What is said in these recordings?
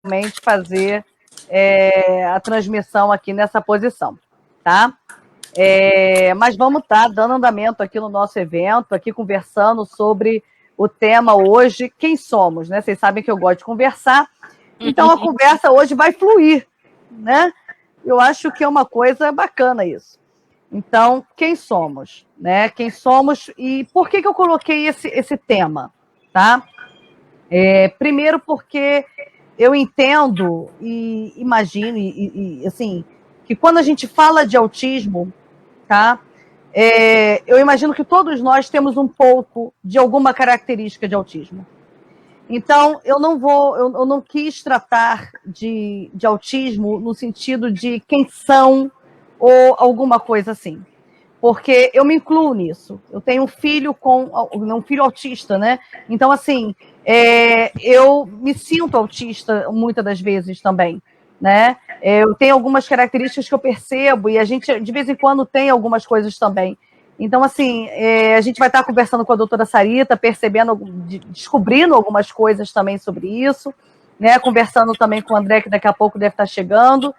realmente fazer a transmissão aqui nessa posição, tá? Mas vamos estar dando andamento aqui no nosso evento, aqui conversando sobre o tema hoje, quem somos, né? Vocês sabem que eu gosto de conversar, então a conversa hoje vai fluir, né? Eu acho que é uma coisa bacana isso. Então, quem somos, né? Quem somos e por que eu coloquei esse tema, tá? Primeiro porque eu entendo e imagino, assim, que quando a gente fala de autismo, tá? Eu imagino que todos nós temos um pouco de alguma característica de autismo. Então, eu não quis tratar de autismo no sentido de quem são ou alguma coisa assim. Porque eu me incluo nisso. Eu tenho um filho um filho autista, né? Então, assim, eu me sinto autista muitas das vezes também, né? Eu tenho algumas características que eu percebo e a gente, de vez em quando, tem algumas coisas também. Então, assim, a gente vai estar conversando com a doutora Sarita, descobrindo algumas coisas também sobre isso, né? Conversando também com o André, que daqui a pouco deve estar chegando.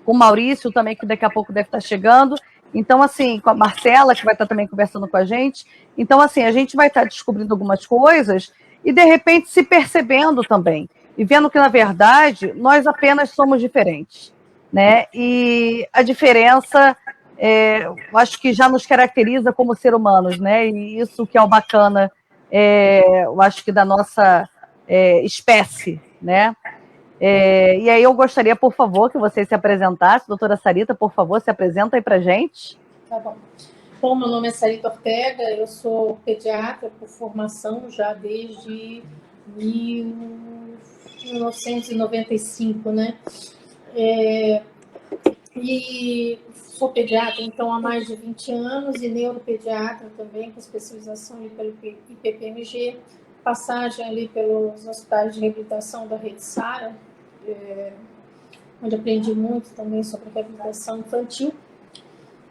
Com o Maurício também, que daqui a pouco deve estar chegando. Então, assim, com a Marcela, que vai estar também conversando com a gente. Então, assim, a gente vai estar descobrindo algumas coisas e, de repente, se percebendo também. E vendo que, na verdade, nós apenas somos diferentes, né? E a diferença, eu acho que já nos caracteriza como ser humanos, né? E isso que é o bacana, eu acho que da nossa espécie, né? E aí eu gostaria, por favor, que você se apresentasse. Doutora Sarita, por favor, se apresenta aí para gente. Tá bom. Bom, meu nome é Sarita Ortega, eu sou pediatra por formação já desde 1995, né? E sou pediatra, então, há mais de 20 anos e neuropediatra também, com especialização pelo IPPMG, passagem ali pelos hospitais de reabilitação da Rede Sara, onde aprendi muito também sobre reabilitação infantil.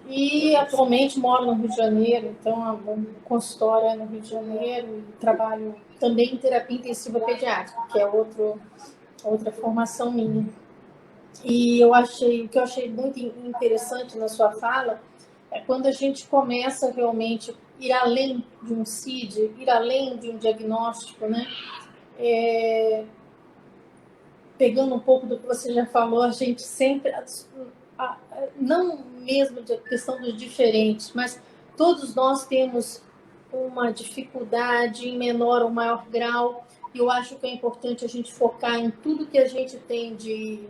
E atualmente moro no Rio de Janeiro, então a consultório é no Rio de Janeiro e trabalho também em terapia intensiva pediátrica, que é outra formação minha. E o que eu achei muito interessante na sua fala é quando a gente começa realmente a ir além de um CID, ir além de um diagnóstico, né? Pegando um pouco do que você já falou, a gente sempre, não mesmo da questão dos diferentes, mas todos nós temos uma dificuldade em menor ou maior grau, e eu acho que é importante a gente focar em tudo que a gente tem de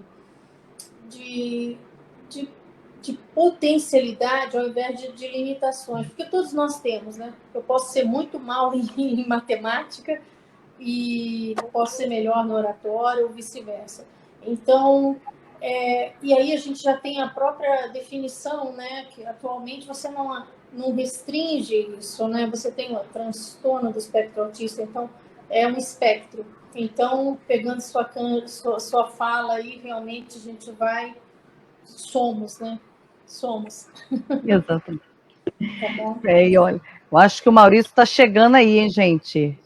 potencialidade ao invés de limitações, porque todos nós temos, né? Eu posso ser muito mal em matemática e posso ser melhor no oratório ou vice-versa. Então, e aí a gente já tem a própria definição, né? Que atualmente você não restringe isso, né? Você tem o transtorno do espectro autista, então é um espectro. Então, pegando sua fala aí, realmente a gente somos, né? Somos. Exatamente. Tá bom? E olha, eu acho que o Maurício está chegando aí, hein, gente?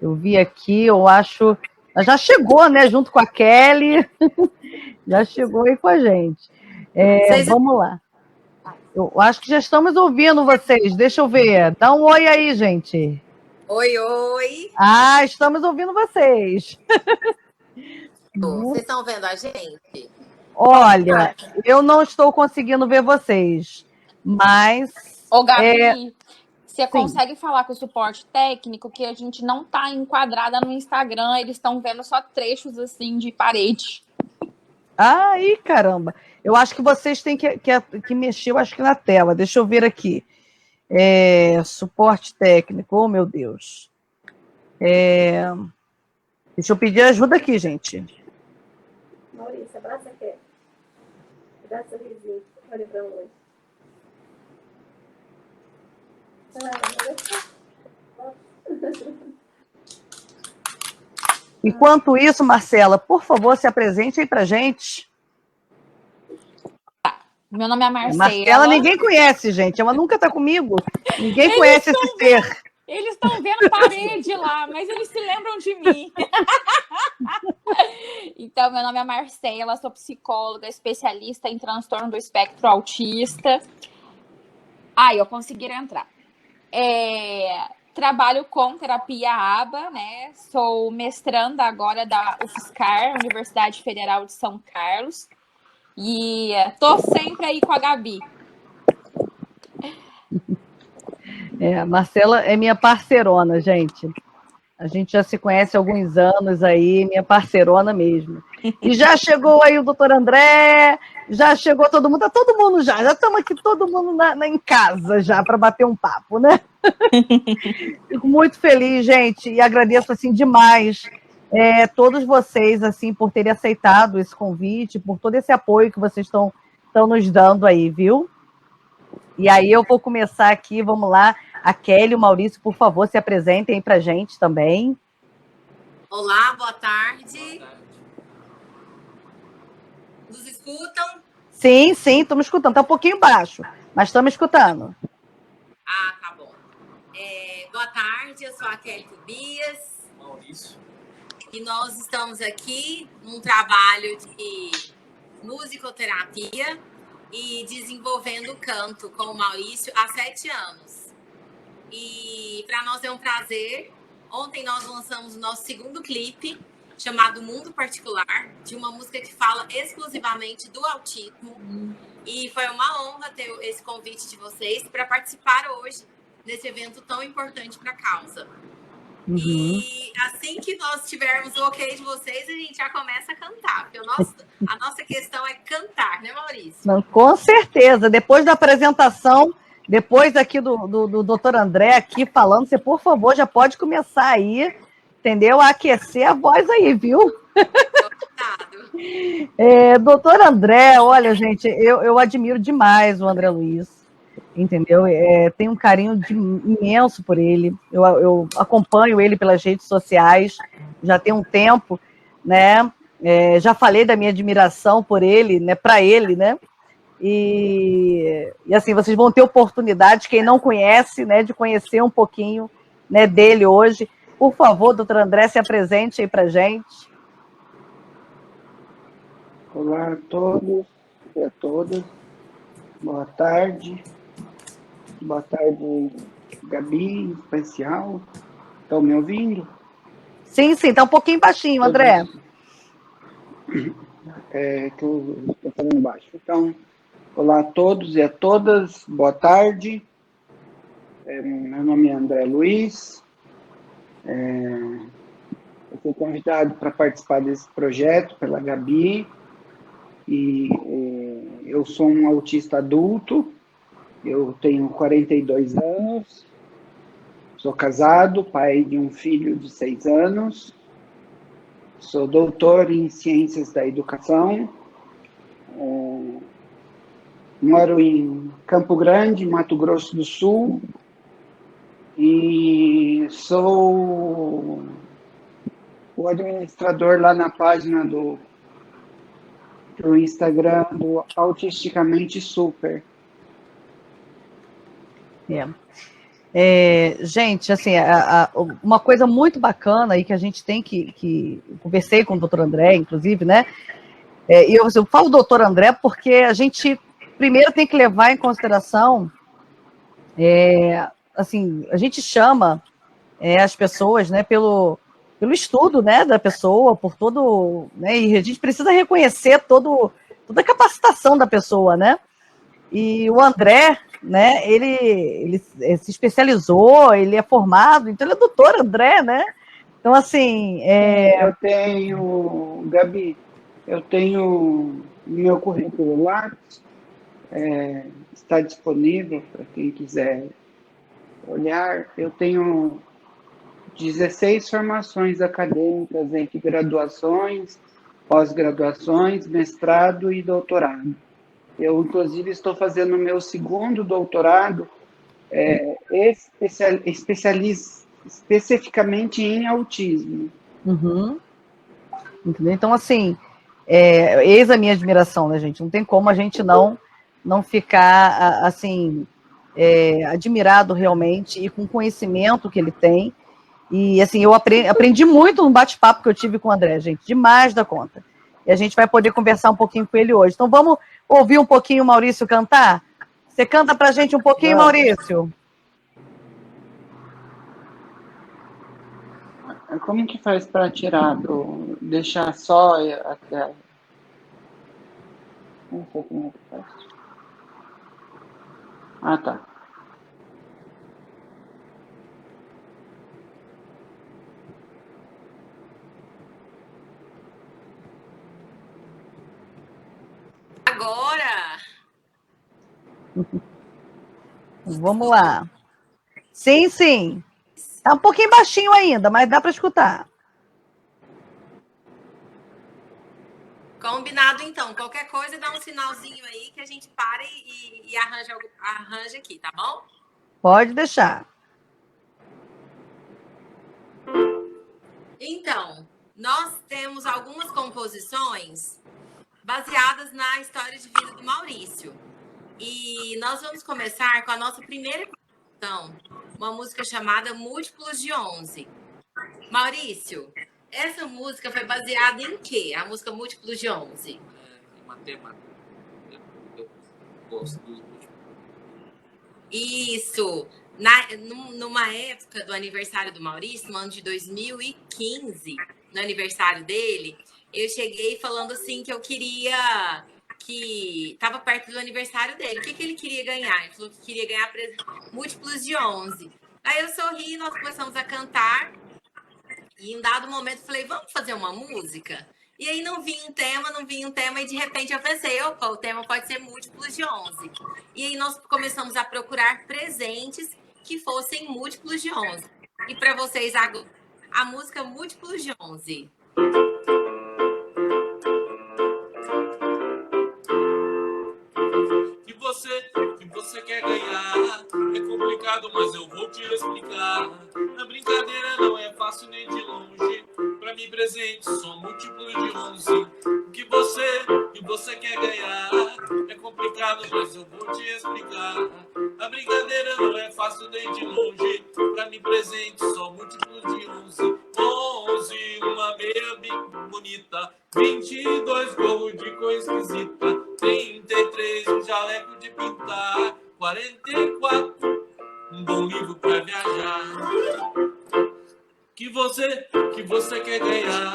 Eu vi aqui, eu acho. Já chegou, né? Junto com a Kelly. Já chegou aí com a gente. Vamos lá. Eu acho que já estamos ouvindo vocês. Deixa eu ver. Dá um oi aí, gente. Oi, oi. Estamos ouvindo vocês. Vocês estão vendo a gente? Olha, eu não estou conseguindo ver vocês, mas... Ô, Gabi, você consegue falar com o suporte técnico que a gente não está enquadrada no Instagram, eles estão vendo só trechos assim de parede. Ih, caramba. Eu acho que vocês têm que mexer, eu acho que na tela. Deixa eu ver aqui. Suporte técnico, oh meu Deus. Deixa eu pedir ajuda aqui, gente. Maurício, abraça aqui. Dá um sorrisinho. Olha pra longe. Enquanto isso, Marcela, por favor, se apresente aí pra gente. Meu nome é Marcela. Marcela ninguém conhece, gente. Ela nunca está comigo. Ninguém conhece esse ser. Eles estão vendo parede lá, mas eles se lembram de mim. Então, meu nome é Marcela, sou psicóloga, especialista em transtorno do espectro autista. Eu consegui entrar. Trabalho com terapia ABA, né? Sou mestranda agora da UFSCar, Universidade Federal de São Carlos. E tô sempre aí com a Gabi. A Marcela é minha parceirona, gente. A gente já se conhece há alguns anos aí, minha parceirona mesmo. E já chegou aí o doutor André, já chegou todo mundo, tá todo mundo já estamos aqui todo mundo em casa já para bater um papo, né? Fico muito feliz, gente, e agradeço assim demais todos vocês assim por terem aceitado esse convite, por todo esse apoio que vocês estão nos dando aí, viu? E aí eu vou começar aqui, vamos lá. A Kelly e o Maurício, por favor, se apresentem aí pra gente também. Olá, boa tarde. Nos escutam? Sim, estamos escutando. Tá um pouquinho baixo, mas estamos escutando. Tá bom. Boa tarde, eu sou a Kelly Tobias. Maurício. E nós estamos aqui num trabalho de musicoterapia e desenvolvendo canto com o Maurício há 7 anos. E para nós é um prazer. Ontem nós lançamos o nosso segundo clipe, chamado Mundo Particular, de uma música que fala exclusivamente do autismo. E foi uma honra ter esse convite de vocês para participar hoje desse evento tão importante para a causa. Uhum. E assim que nós tivermos o ok de vocês, a gente já começa a cantar. Porque a nossa questão é cantar, né, Maurício? Não, com certeza. Depois da apresentação, depois aqui do doutor André aqui falando, você, por favor, já pode começar aí, entendeu? A aquecer a voz aí, viu? Doutor André, olha, gente, eu admiro demais o André Luiz. Entendeu? Tenho um carinho imenso por ele. Eu acompanho ele pelas redes sociais já tem um tempo, né? Já falei da minha admiração por ele, né? Para ele, né? E assim, vocês vão ter oportunidade, quem não conhece, né? De conhecer um pouquinho, né? Dele hoje. Por favor, doutor André, se apresente aí para gente. Olá a todos e a todas. Boa tarde. Boa tarde, Gabi, em especial. Estão me ouvindo? Sim, está um pouquinho baixinho, André. Que eu estou falando baixo. Então, olá a todos e a todas, boa tarde. Meu nome é André Luiz. Eu fui convidado para participar desse projeto pela Gabi. E eu sou um autista adulto. Eu tenho 42 anos, sou casado, pai de um filho de 6 anos, sou doutor em Ciências da Educação, moro em Campo Grande, Mato Grosso do Sul, e sou o administrador lá na página do Instagram do Autisticamente Super. Gente, assim, uma coisa muito bacana aí que a gente tem que conversei com o doutor André, inclusive, né? E eu falo doutor André porque a gente primeiro tem que levar em consideração, assim, a gente chama as pessoas, né, pelo estudo, né, da pessoa, por todo, né, e a gente precisa reconhecer toda a capacitação da pessoa, né? E o André, né, ele se especializou, ele é formado, então ele é doutor André, né? Então, assim... Eu tenho, Gabi, no meu currículo Lattes, está disponível para quem quiser olhar. Eu tenho 16 formações acadêmicas entre graduações, pós-graduações, mestrado e doutorado. Eu, inclusive, estou fazendo o meu segundo doutorado especificamente em autismo. Uhum. Entendeu? Então, assim, eis a minha admiração, né, gente? Não tem como a gente não ficar, assim, admirado realmente e com o conhecimento que ele tem. E, assim, eu aprendi muito no bate-papo que eu tive com o André, gente, demais da conta. E a gente vai poder conversar um pouquinho com ele hoje. Então, vamos ouvir um pouquinho o Maurício cantar? Você canta pra gente um pouquinho, Maurício? Como que faz para tirar deixar só até um pouco mais fácil? Ah, tá. Agora! Vamos lá. Sim, sim. Tá um pouquinho baixinho ainda, mas dá para escutar. Combinado, então. Qualquer coisa, dá um sinalzinho aí que a gente para e arranja aqui, tá bom? Pode deixar. Então, nós temos algumas composições baseadas na história de vida do Maurício. E nós vamos começar com a nossa primeira composição, uma música chamada Múltiplos de 11. Maurício, essa música foi baseada em quê? A música Múltiplos de 11? Em matemática. Eu gosto dos múltiplos. Isso. Numa época do aniversário do Maurício, no ano de 2015, no aniversário dele, eu cheguei falando assim que eu queria... que estava perto do aniversário dele. O que ele queria ganhar? Ele falou que queria ganhar múltiplos de 11. Aí eu sorri, nós começamos a cantar. E em um dado momento eu falei, vamos fazer uma música? E aí não vinha um tema, e de repente eu pensei, opa, o tema pode ser múltiplos de 11. E aí nós começamos a procurar presentes que fossem múltiplos de 11. E para vocês agora, a música Múltiplos de 11. Que você quer ganhar é complicado, mas eu vou te explicar. A brincadeira não é fácil nem de longe. Pra mim presente são múltiplos de 11. Que você quer ganhar é complicado, mas eu vou te explicar. A brincadeira não é fácil nem de longe. Pra mim presente são múltiplos de 11. 11, uma meia bem bonita. 22 gorros de cor esquisita. 33, um jaleco de pintar. 44, um bom livro pra viajar. Que você quer ganhar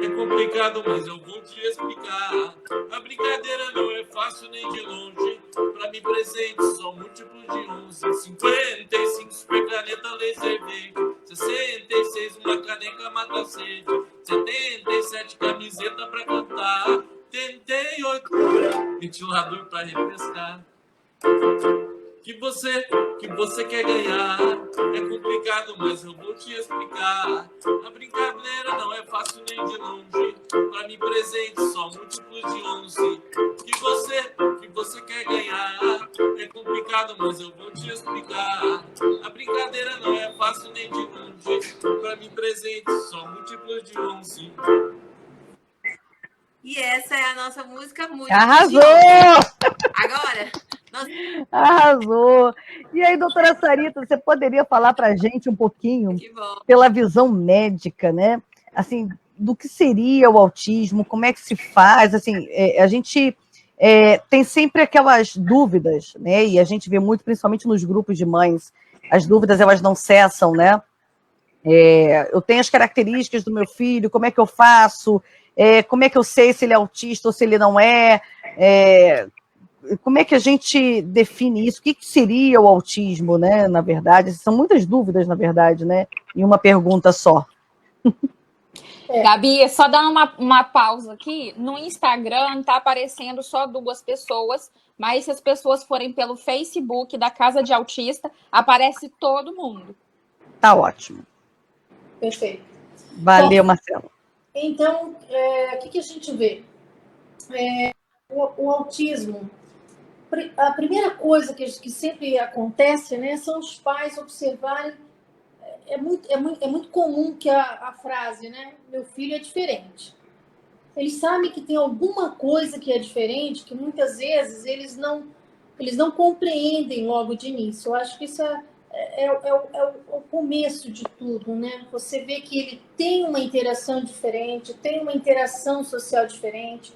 é complicado, mas eu vou te explicar. A brincadeira não é fácil nem de longe. Pra mim presente só múltiplos de 11. 55 super caneta laser verde. 66 uma caneca mata sede. 77 camiseta pra cantar. 88 ventilador pra refrescar. Que você quer ganhar é complicado, mas eu vou te explicar. A brincadeira não é fácil nem de longe. Pra mim presente só múltiplos de 11. Que você quer ganhar é complicado, mas eu vou te explicar. A brincadeira não é fácil nem de longe. Pra mim presente só múltiplos de 11. E essa é a nossa música Múltiplos Arrasou! de 11. Agora... Arrasou! E aí, doutora Sarita, você poderia falar para a gente um pouquinho, pela visão médica, né? Assim, do que seria o autismo, como é que se faz? Assim, a gente tem sempre aquelas dúvidas, né? E a gente vê muito, principalmente nos grupos de mães, as dúvidas, elas não cessam, né? Eu tenho as características do meu filho, como é que eu faço? Como é que eu sei se ele é autista ou se ele não é? Como é que a gente define isso? O que seria o autismo, né? Na verdade, são muitas dúvidas, na verdade, né? Em uma pergunta só. Gabi, só dar uma pausa aqui. No Instagram tá aparecendo só 2 pessoas, mas se as pessoas forem pelo Facebook da Casa de Autista, aparece todo mundo. Tá ótimo. Perfeito. Valeu, Marcelo. Então, o que a gente vê? O autismo, a primeira coisa que sempre acontece, né, são os pais observarem. É muito comum que a frase, né, meu filho é diferente. Eles sabem que tem alguma coisa que é diferente, que muitas vezes eles não Eles não compreendem logo de início. Eu acho que isso é o começo de tudo, né? Você vê que ele tem uma interação diferente, tem uma interação social diferente,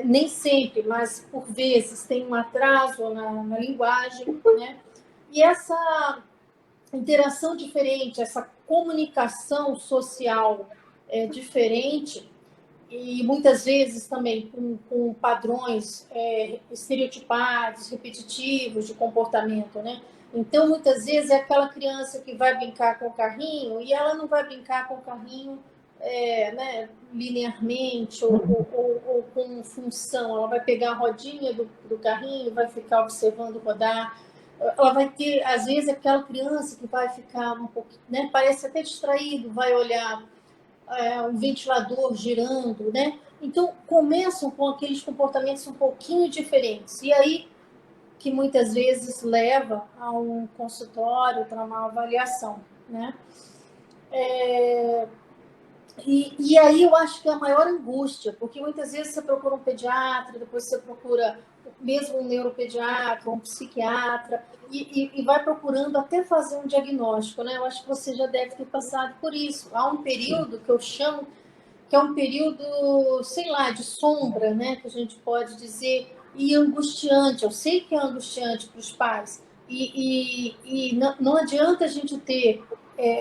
nem sempre, mas por vezes tem um atraso na linguagem, né? E essa interação diferente, essa comunicação social diferente, e muitas vezes também com padrões estereotipados, repetitivos de comportamento, né? Então, muitas vezes é aquela criança que vai brincar com o carrinho e ela não vai brincar com o carrinho né, linearmente ou com função. Ela vai pegar a rodinha do carrinho, vai ficar observando rodar. Ela vai ter, às vezes, aquela criança que vai ficar um pouco, né, parece até distraído, vai olhar um ventilador girando, né? Então, começam com aqueles comportamentos um pouquinho diferentes. E aí, que muitas vezes leva a um consultório para uma avaliação, né? E aí eu acho que é a maior angústia, porque muitas vezes você procura um pediatra, depois você procura mesmo um neuropediatra, um psiquiatra, e vai procurando até fazer um diagnóstico, né? Eu acho que você já deve ter passado por isso. Há um período que eu chamo, que é um período, sei lá, de sombra, né? Que a gente pode dizer, e angustiante. Eu sei que é angustiante para os pais, e não adianta a gente ter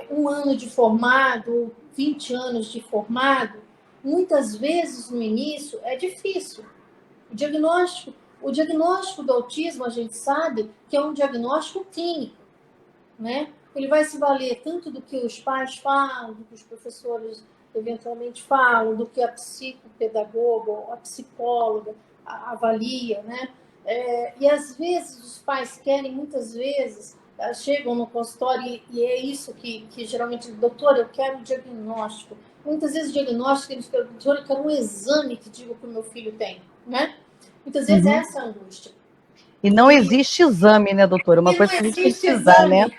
um ano de formado, 20 anos de formado, muitas vezes no início é difícil. O diagnóstico do autismo, a gente sabe que é um diagnóstico clínico, né? Ele vai se valer tanto do que os pais falam, do que os professores eventualmente falam, do que a psicopedagoga, a psicóloga avalia, né? E às vezes os pais querem, muitas vezes, chegam no consultório e é isso que geralmente, doutor, eu quero um diagnóstico. Muitas vezes o diagnóstico, eles falam, doutor, eu quero um exame que diga o que o meu filho tem, né? Muitas vezes é essa a angústia. E não existe exame, né, doutora? Uma coisa que a gente tem que precisar, né?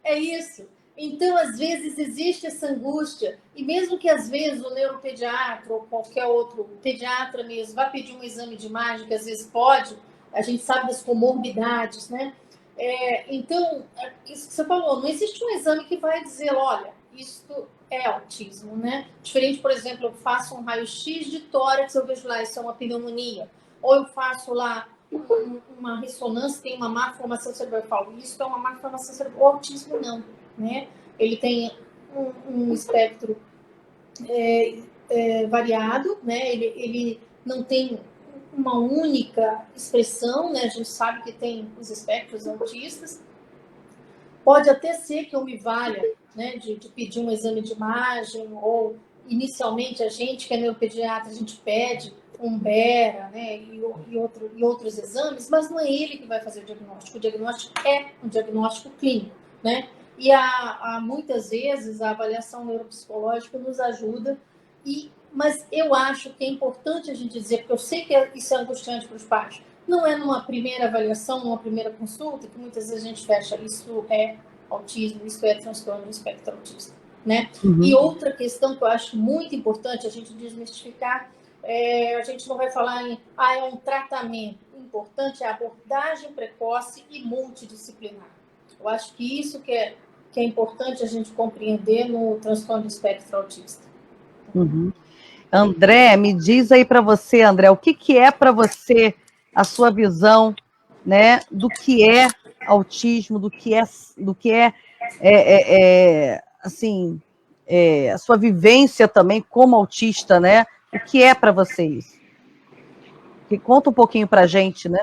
É isso. Então, às vezes, existe essa angústia, e mesmo que, às vezes, o neuropediatra ou qualquer outro pediatra mesmo vá pedir um exame de imagem, que às vezes pode, a gente sabe das comorbidades, né? Então, isso que você falou, não existe um exame que vai dizer, olha, isso é autismo, né? Diferente, por exemplo, eu faço um raio-x de tórax, eu vejo lá, isso é uma pneumonia. Ou eu faço lá uma ressonância, tem uma má formação cerebral, eu falo, isso é uma má formação cerebral. O autismo não, né? Ele tem um espectro variado, né? Ele não tem uma única expressão, né? A gente sabe que tem os espectros autistas. Pode até ser que eu me valha, né, de pedir um exame de imagem, ou inicialmente a gente, que é neuropediatra, a gente pede um BERA, né, e outros exames, mas não é ele que vai fazer o diagnóstico. O diagnóstico é um diagnóstico clínico, né? E há muitas vezes a avaliação neuropsicológica nos ajuda, mas eu acho que é importante a gente dizer, porque eu sei que isso é angustiante para os pais, não é numa primeira avaliação, numa primeira consulta, que muitas vezes a gente fecha, isso é autismo, isso é transtorno do espectro autista, né? Uhum. E outra questão que eu acho muito importante a gente desmistificar, a gente não vai falar em, é um tratamento. O importante é a abordagem precoce e multidisciplinar. Eu acho que isso que é importante a gente compreender no transtorno do espectro autista. Uhum. André, me diz aí para você, André, o que é para você a sua visão, né, do que é autismo, do que é assim, a sua vivência também como autista, né? O que é para vocês? Conta um pouquinho para a gente, né?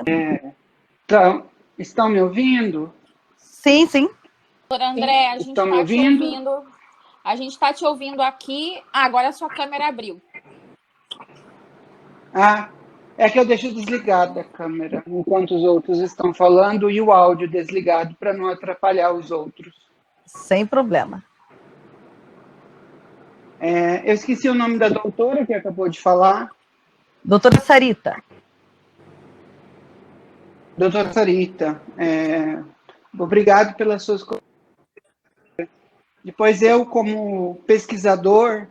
Então, estão me ouvindo? Sim, sim. Doutora André, a gente está te ouvindo. A gente está te ouvindo aqui. Agora a sua câmera abriu. É que eu deixo desligada a câmera enquanto os outros estão falando e o áudio desligado para não atrapalhar os outros. Sem problema. Eu esqueci o nome da doutora que acabou de falar. Doutora Sarita. Doutora Sarita, obrigado pelas suas coisas. Depois eu, como pesquisador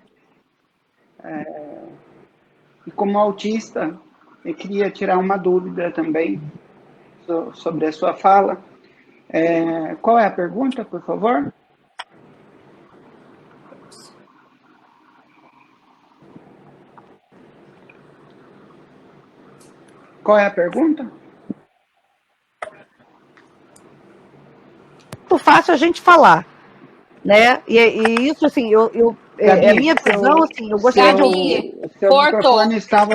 e como autista, eu queria tirar uma dúvida também. sobre a sua fala. Qual é a pergunta, por favor? Qual é a pergunta? Muito fácil a gente falar, né? E isso, assim, Gabi, a minha visão, assim, eu gostaria de ouvir. Seu cortou. microfone estava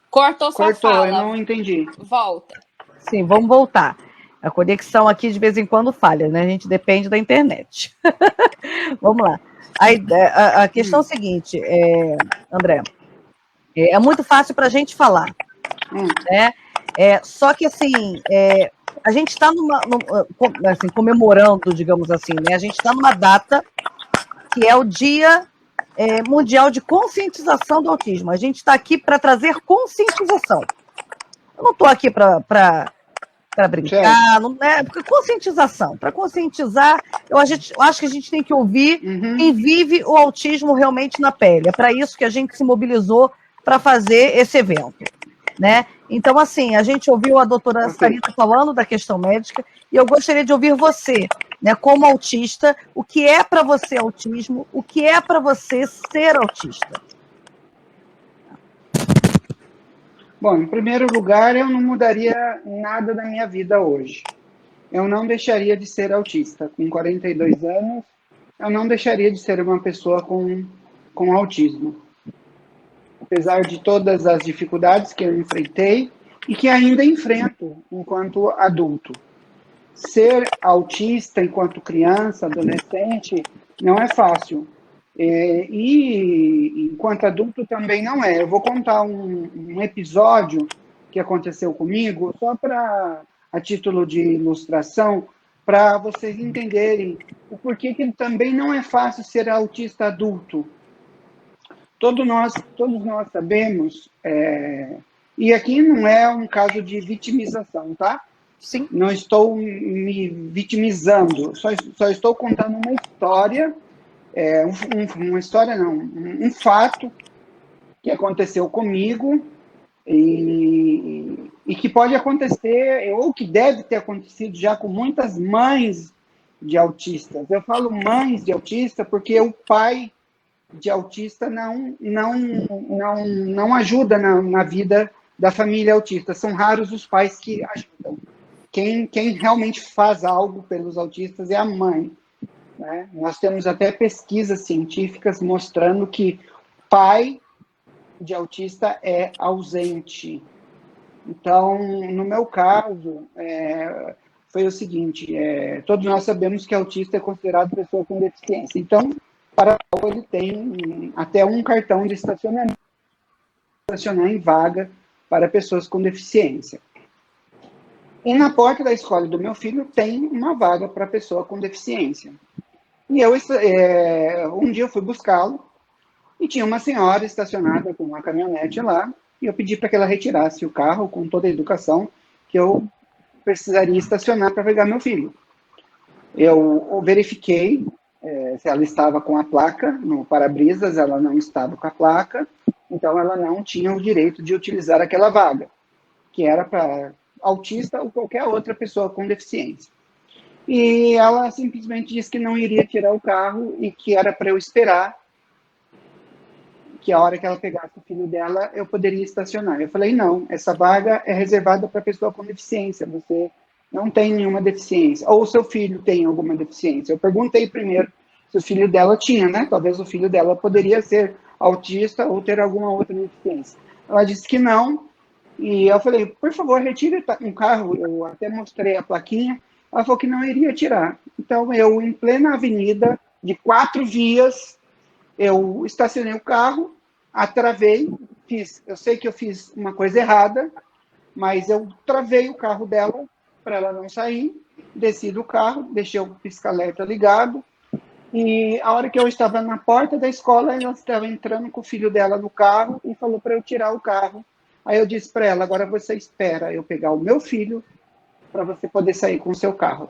Cortou sua Cortou, eu fala. não entendi. Volta. Sim, vamos voltar. A conexão aqui de vez em quando falha, né? A gente depende da internet. Vamos lá. A questão é a seguinte, André, é muito fácil para a gente falar, né? Só que, assim, a gente está assim, comemorando, digamos assim, né? A gente está numa data que é o Dia Mundial de Conscientização do Autismo. A gente está aqui para trazer conscientização. Eu não estou aqui para brincar, não, porque conscientização. Para conscientizar, eu acho que a gente tem que ouvir quem vive o autismo realmente na pele. É para isso que a gente se mobilizou para fazer esse evento, né? Então, assim, a gente ouviu a doutora Sarita falando da questão médica, e eu gostaria de ouvir você, né, como autista, o que é para você autismo, o que é para você ser autista? Bom, em primeiro lugar, eu não mudaria nada da minha vida hoje. Eu não deixaria de ser autista. Com 42 anos, eu não deixaria de ser uma pessoa com autismo. Apesar de todas as dificuldades que eu enfrentei e que ainda enfrento enquanto adulto. Ser autista enquanto criança, adolescente, não é fácil. E enquanto adulto também não é. Eu vou contar um episódio que aconteceu comigo, só a título de ilustração, para vocês entenderem o porquê que também não é fácil ser autista adulto. Todos nós sabemos, e aqui não é um caso de vitimização, tá? Sim. Não estou me vitimizando, só estou contando uma história, uma história não, um fato que aconteceu comigo e que pode acontecer, ou que deve ter acontecido já com muitas mães de autistas. Eu falo mães de autista porque o pai de autista não ajuda na vida da família autista. São raros os pais que ajudam. Quem realmente faz algo pelos autistas é a mãe, né? Nós temos até pesquisas científicas mostrando que pai de autista é ausente. Então, no meu caso, foi o seguinte, todos nós sabemos que autista é considerado pessoa com deficiência. Então, para ele tem até um cartão de estacionamento, estacionar em vaga para pessoas com deficiência. E na porta da escola do meu filho tem uma vaga para pessoa com deficiência. E um dia eu fui buscá-lo e tinha uma senhora estacionada com uma caminhonete lá, e eu pedi para que ela retirasse o carro com toda a educação que eu precisaria estacionar para pegar meu filho. Eu verifiquei se ela estava com a placa no para-brisas, ela não estava com a placa, então ela não tinha o direito de utilizar aquela vaga, que era para autista ou qualquer outra pessoa com deficiência. E ela simplesmente disse que não iria tirar o carro e que era para eu esperar, que a hora que ela pegasse o filho dela, eu poderia estacionar. Eu falei, não, essa vaga é reservada para pessoa com deficiência, você não tem nenhuma deficiência, ou seu filho tem alguma deficiência. Eu perguntei primeiro se o filho dela tinha, né? Talvez o filho dela poderia ser autista ou ter alguma outra deficiência. Ela disse que não, e eu falei, por favor, retire um carro. Eu até mostrei a plaquinha, ela falou que não iria tirar. Então, eu, em plena avenida, de 4 vias, eu estacionei o carro, atravei, eu sei que eu fiz uma coisa errada, mas eu travei o carro dela, para ela não sair, desci do carro, deixei o pisca-alerta ligado, e a hora que eu estava na porta da escola, ela estava entrando com o filho dela no carro e falou para eu tirar o carro. Aí eu disse para ela, agora você espera eu pegar o meu filho para você poder sair com o seu carro,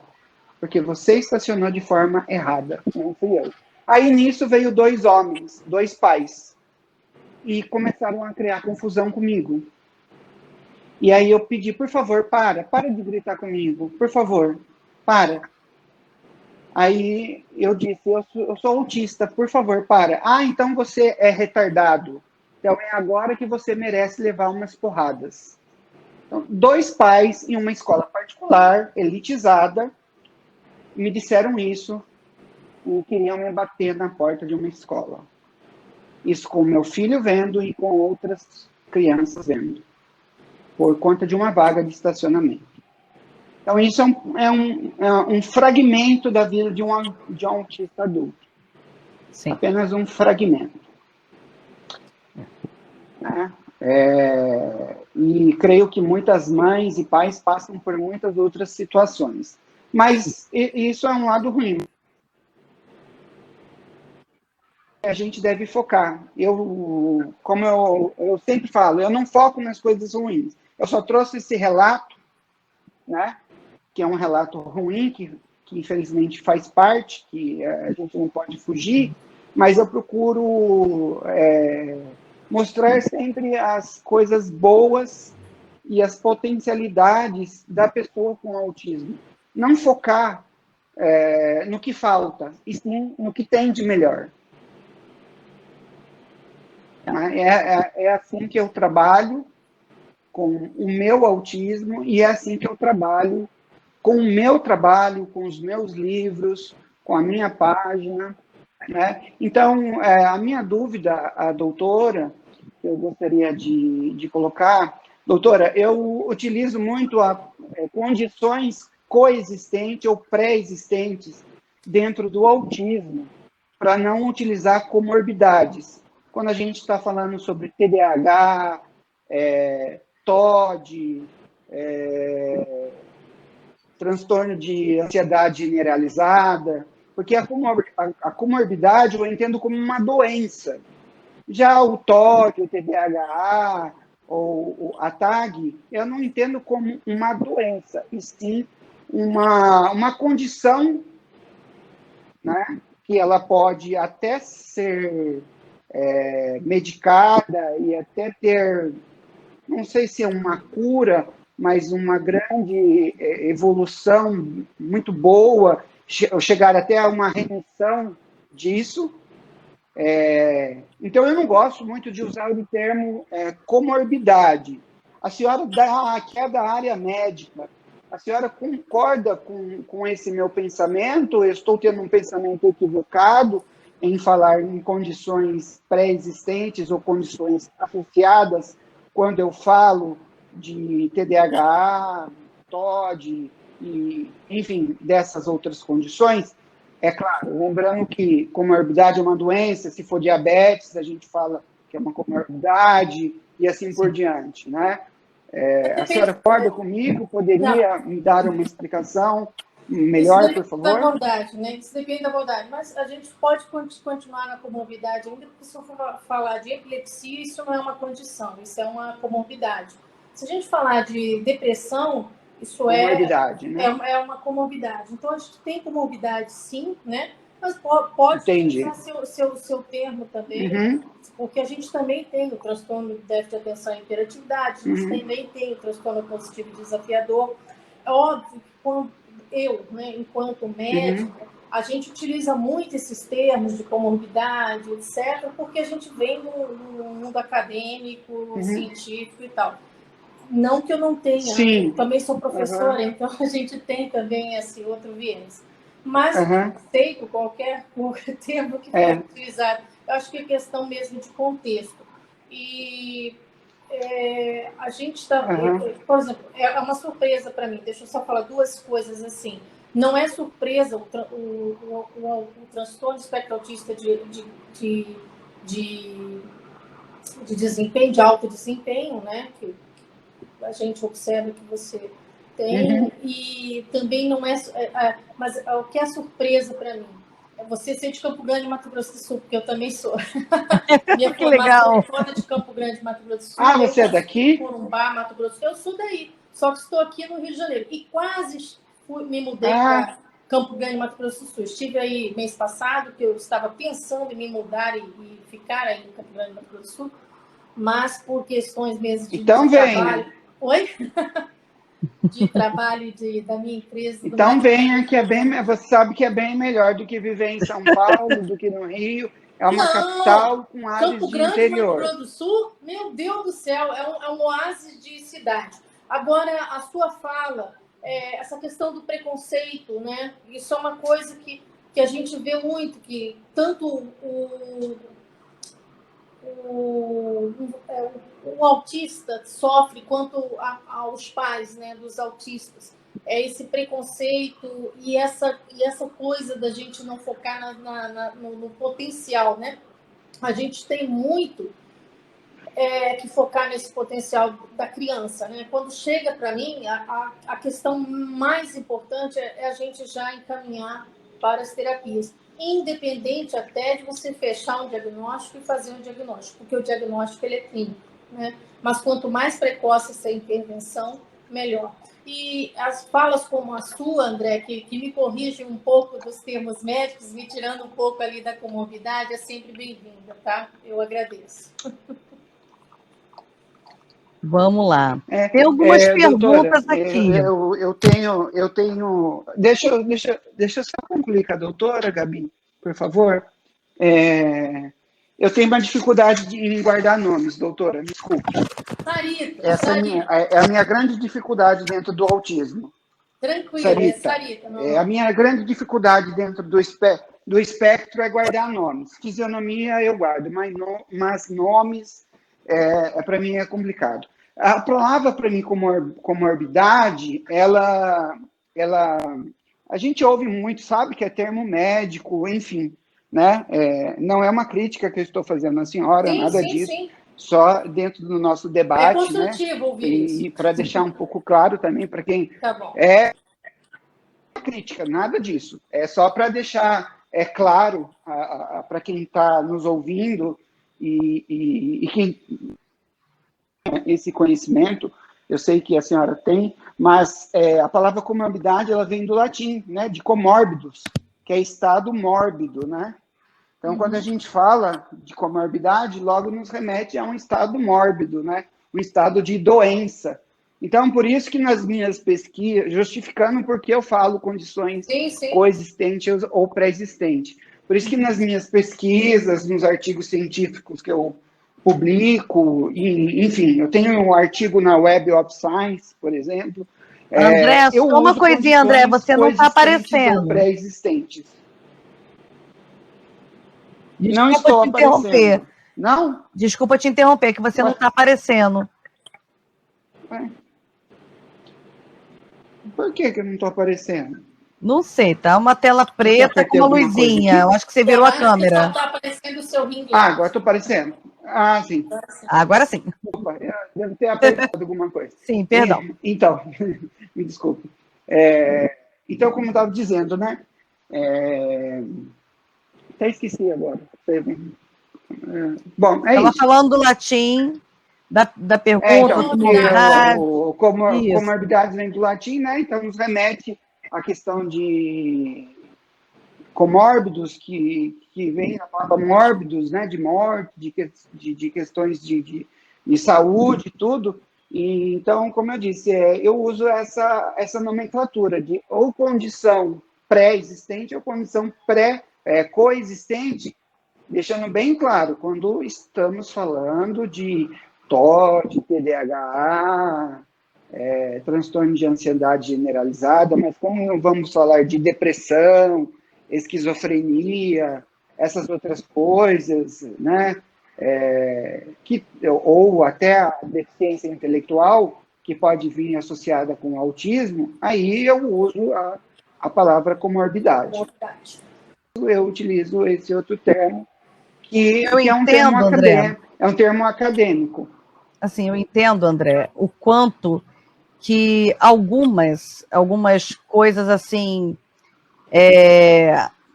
porque você estacionou de forma errada, não fui eu. Aí nisso veio 2 homens, 2 pais, e começaram a criar confusão comigo. E aí eu pedi, por favor, para de gritar comigo, por favor, para. Aí eu disse, eu sou autista, por favor, para. Ah, então você é retardado. Então é agora que você merece levar umas porradas. Então, 2 pais em uma escola particular, elitizada, me disseram isso e queriam me bater na porta de uma escola. Isso com meu filho vendo e com outras crianças vendo, por conta de uma vaga de estacionamento. Então, isso é um fragmento da vida de um autista adulto. Sim. Apenas um fragmento. Né? E creio que muitas mães e pais passam por muitas outras situações. Mas isso é um lado ruim. A gente deve focar. Como eu sempre falo, eu não foco nas coisas ruins. Eu só trouxe esse relato, né, que é um relato ruim, que infelizmente faz parte, que a gente não pode fugir, mas eu procuro mostrar sempre as coisas boas e as potencialidades da pessoa com autismo. Não focar no que falta, e sim no que tem de melhor. É assim que eu trabalho com o meu autismo e é assim que eu trabalho com o meu trabalho, com os meus livros, com a minha página. Né? Então, a minha dúvida, a doutora, que eu gostaria de colocar, doutora, eu utilizo muito condições coexistentes ou pré-existentes dentro do autismo, para não utilizar comorbidades. Quando a gente está falando sobre TDAH, TOD, transtorno de ansiedade generalizada, porque a comorbidade eu entendo como uma doença. Já o TOD, o TDAH, ou a TAG, eu não entendo como uma doença, e sim uma condição, né, que ela pode até ser medicada e até ter, não sei se é uma cura, mas uma grande evolução muito boa, chegar até a uma remissão disso. Então, eu não gosto muito de usar o termo comorbidade. A senhora, que é da área médica, a senhora concorda com esse meu pensamento? Eu estou tendo um pensamento equivocado em falar em condições pré-existentes ou condições associadas quando eu falo de TDAH, TOD, e, enfim, dessas outras condições. É claro, lembrando que comorbidade é uma doença, se for diabetes, a gente fala que é uma comorbidade, e assim por diante, né? A senhora concorda comigo? Poderia me dar uma explicação melhor, por favor? Da abordagem, né? Isso depende da abordagem, mas a gente pode continuar na comorbidade ainda, porque se eu for falar de epilepsia, isso não é uma condição, isso é uma comorbidade. Se a gente falar de depressão, isso comorbidade, né? É uma comorbidade. Então, a gente tem comorbidade, sim, né? Mas pode utilizar seu termo também, porque a gente também tem o transtorno de déficit de atenção e hiperatividade, a gente também tem o transtorno positivo desafiador. É óbvio que quando eu, né, enquanto médica, a gente utiliza muito esses termos de comorbidade, etc., porque a gente vem do mundo acadêmico, científico e tal. Não que eu não tenha, eu também sou professora, então a gente tem também esse outro viés. Mas aceito qualquer termo que for utilizado. Eu acho que é questão mesmo de contexto. E a gente está... Por exemplo, é uma surpresa para mim. Deixa eu só falar 2 coisas assim. Não é surpresa o transtorno espectro autista de desempenho, de alto desempenho, né? Que a gente observa que você tem, e também não mas o que é surpresa para mim é você ser de Campo Grande, Mato Grosso do Sul, porque eu também sou. Minha formação é toda de Campo Grande, Mato Grosso do Sul. Ah, você é daqui? Corumbá, Mato Grosso do Sul. Eu sou daí, só que estou aqui no Rio de Janeiro. E quase me mudei para Campo Grande, Mato Grosso do Sul. Estive aí mês passado, que eu estava pensando em me mudar e ficar aí em Campo Grande, Mato Grosso do Sul, mas por questões mesmo de então trabalho... Oi? De trabalho da minha empresa. Então venha, que você sabe que é bem melhor do que viver em São Paulo, do que no Rio. É uma capital com áreas Campo de Grande, interior. Mato Grosso do Sul, meu Deus do céu, é um oásis de cidade. Agora, a sua fala, essa questão do preconceito, né? Isso é uma coisa que a gente vê muito, que tanto o autista sofre quanto aos pais, né, dos autistas. É esse preconceito e essa coisa da gente não focar no potencial, né? A gente tem muito que focar nesse potencial da criança, né? Quando chega para mim, a questão mais importante é a gente já encaminhar para as terapias, independente até de você fechar um diagnóstico e fazer um diagnóstico, porque o diagnóstico ele é clínico, né? Mas quanto mais precoce essa intervenção, melhor. E as falas como a sua, André, que me corrige um pouco dos termos médicos, me tirando um pouco ali da comorbidade, é sempre bem-vinda, tá? Eu agradeço. Vamos lá. Tem algumas perguntas doutora, aqui. Eu tenho. Deixa eu só concluir com a doutora, Gabi, por favor. Eu tenho uma dificuldade em guardar nomes, doutora, desculpe. Sarita, Essa é a minha grande dificuldade dentro do autismo. Tranquilo, Sarita. A minha grande dificuldade dentro do espectro é guardar nomes. Fisionomia eu guardo, mas nomes, para mim, é complicado. A palavra, para mim, comorbidade, a gente ouve muito, sabe que é termo médico, enfim, né? Não é uma crítica que eu estou fazendo à senhora, nada disso. Sim. Só dentro do nosso debate, é construtivo, né? Ouvir isso. E para deixar um pouco claro também para quem tá bom. Crítica, nada disso. É só para deixar claro para quem está nos ouvindo e quem esse conhecimento, eu sei que a senhora tem, mas a palavra comorbidade ela vem do latim, né? De comorbidus, que é estado mórbido, né? Então, quando a gente fala de comorbidade, logo nos remete a um estado mórbido, né? Um estado de doença. Então, por isso que nas minhas pesquisas, justificando porque eu falo condições coexistentes ou pré-existentes, por isso que nas minhas pesquisas, nos artigos científicos que eu publico, enfim, eu tenho um artigo na Web of Science, por exemplo. André, só uma coisinha, André, você não está aparecendo. Pré-existentes. Não estou aparecendo. Não? Desculpa te interromper, que você não está aparecendo. Por que eu não estou aparecendo? Não sei, tá uma tela preta com uma luzinha. Eu acho que você virou a câmera. Só está aparecendo o seu ring. Agora estou aparecendo. Sim. Agora sim. Desculpa, deve ter apertado alguma coisa. Sim, perdão. Então, me desculpe. Então, como eu estava dizendo, né? Até esqueci agora. Bom, é isso. Estava falando do latim, da pergunta, comorbidades vem do latim, né? Então, nos remete à questão de comórbidos, que vem a palavra mórbidos, né? De morte, de questões de saúde e tudo. E, então, como eu disse, eu uso essa nomenclatura de ou condição pré-existente ou condição coexistente, deixando bem claro, quando estamos falando de TOD, de TDAH, transtorno de ansiedade generalizada, mas como não vamos falar de depressão, esquizofrenia, essas outras coisas, né? Ou até a deficiência intelectual, que pode vir associada com autismo, aí eu uso a palavra comorbidade. Eu utilizo esse outro termo, que é um termo acadêmico. É um termo acadêmico. Assim, eu entendo, André, o quanto que algumas coisas assim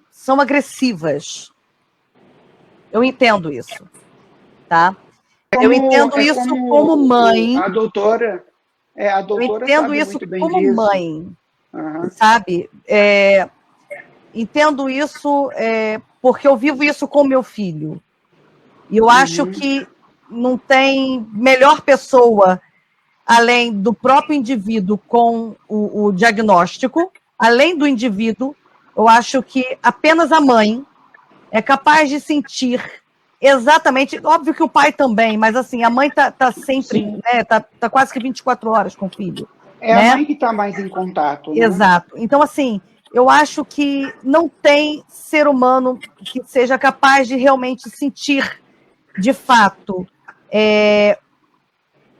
são agressivas. Eu entendo isso, tá? Eu entendo isso como mãe. A doutora eu entendo sabe isso muito bem como disso. Mãe, Uhum. sabe? Entendo isso porque eu vivo isso com meu filho. E eu acho que não tem melhor pessoa além do próprio indivíduo com o diagnóstico, além do indivíduo, eu acho que apenas a mãe é capaz de sentir exatamente, óbvio que o pai também, mas assim, a mãe tá sempre, Sim. né, tá quase que 24 horas com o filho. É né? a mãe que está mais em contato, né? Exato. Então, assim, eu acho que não tem ser humano que seja capaz de realmente sentir, de fato,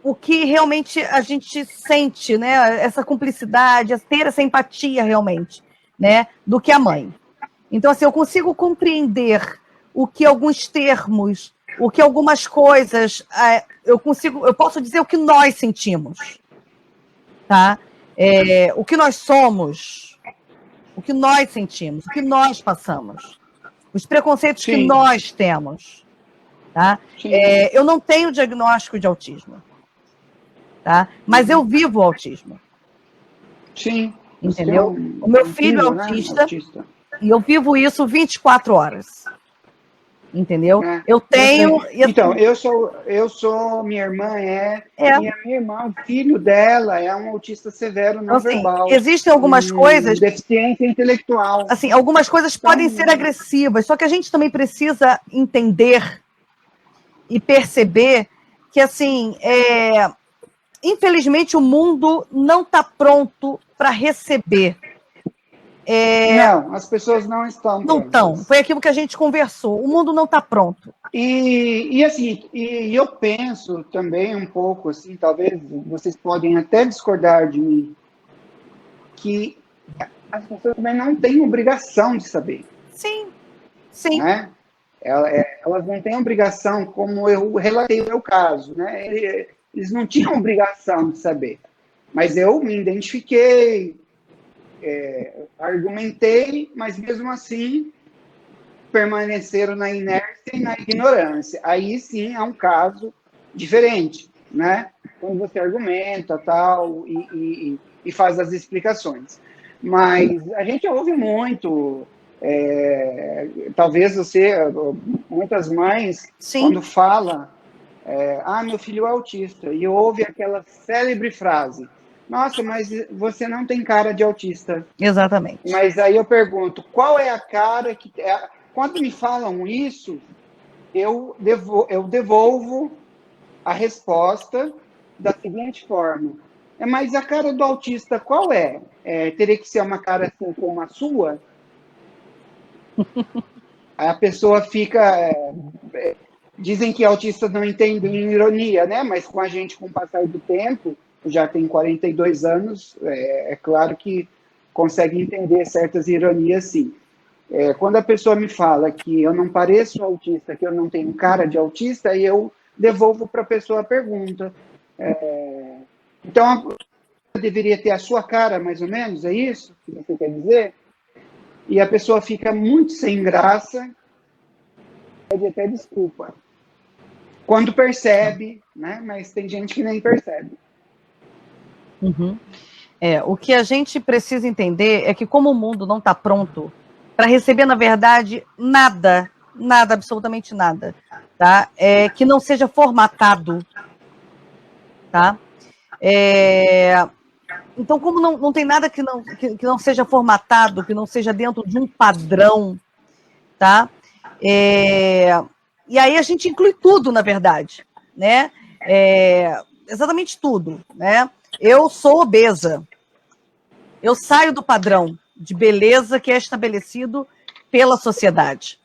o que realmente a gente sente, né? Essa cumplicidade, ter essa empatia realmente, né? Do que a mãe. Então, assim, eu consigo compreender o que alguns termos, o que algumas coisas, eu posso dizer o que nós sentimos, tá? O que nós somos, o que nós sentimos, o que nós passamos, os preconceitos Sim. que nós temos, tá? Sim. Eu não tenho diagnóstico de autismo, tá? Mas eu vivo o autismo. Sim. Você Entendeu? tem O meu filho é né? autista. E eu vivo isso 24 horas. Entendeu? É. Eu tenho. Então, eu sou, minha irmã e a minha irmã, o filho dela é um autista severo não assim, verbal. Existem algumas coisas. Deficiência intelectual. Assim, algumas coisas podem ser agressivas, só que a gente também precisa entender e perceber que, assim, infelizmente, o mundo não está pronto para receber. Não, as pessoas não estão. Não estão. Foi aquilo que a gente conversou. O mundo não está pronto. E assim, eu penso também um pouco, assim, talvez vocês podem até discordar de mim, que as pessoas também não têm obrigação de saber. Sim, sim. Né? Elas não têm obrigação, como eu relatei o meu caso, né? Eles não tinham obrigação de saber. Mas eu me identifiquei, argumentei, mas mesmo assim permaneceram na inércia e na ignorância. Aí sim é um caso diferente, né? Quando você argumenta tal e faz as explicações. Mas a gente ouve muito, talvez muitas mães, sim. Quando fala, meu filho é autista, e ouve aquela célebre frase: nossa, mas você não tem cara de autista. Exatamente. Mas aí eu pergunto, qual é a cara que... Quando me falam isso, eu devolvo a resposta da seguinte forma: mas a cara do autista qual é? Teria que ser uma cara assim como a sua? Aí a pessoa fica... dizem que autistas não entendem ironia, né? Mas com a gente, com o passar do tempo, já tem 42 anos, é claro que consegue entender certas ironias, sim. Quando a pessoa me fala que eu não pareço autista, que eu não tenho cara de autista, aí eu devolvo para a pessoa a pergunta. Então, eu deveria ter a sua cara, mais ou menos, é isso que você quer dizer? E a pessoa fica muito sem graça, pede até desculpa. Quando percebe, né? Mas tem gente que nem percebe. Uhum. O que a gente precisa entender é que, como o mundo não está pronto para receber, na verdade, nada, absolutamente nada, tá? Que não seja formatado, tá? Então, como não tem nada que não seja formatado, que não seja dentro de um padrão, tá? E aí a gente inclui tudo, na verdade, né? Exatamente tudo, né? Eu sou obesa. Eu saio do padrão de beleza que é estabelecido pela sociedade.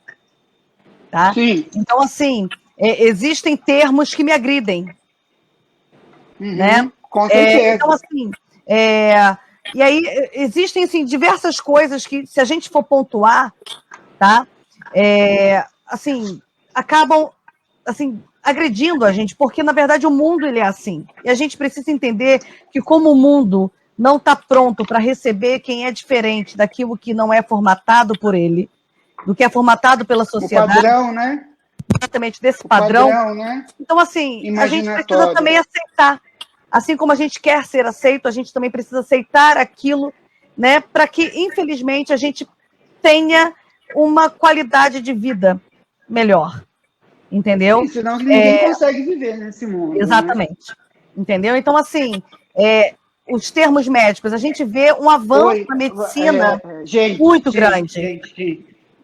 Tá? Sim. Então, assim, existem termos que me agridem. Né? Com certeza. Então, assim, e aí existem assim, diversas coisas que, se a gente for pontuar, tá? Assim, acabam assim, agredindo a gente, porque, na verdade, o mundo ele é assim. E a gente precisa entender que, como o mundo não está pronto para receber quem é diferente daquilo que não é formatado por ele, do que é formatado pela sociedade. O padrão, né? Exatamente, desse padrão. Né? Então, assim, a gente precisa também aceitar. Assim como a gente quer ser aceito, a gente também precisa aceitar aquilo, né? Para que, infelizmente, a gente tenha uma qualidade de vida melhor. Entendeu? Senão ninguém consegue viver nesse mundo. Exatamente. Né? entendeu? Então, assim, os termos médicos, a gente vê um avanço na medicina muito grande.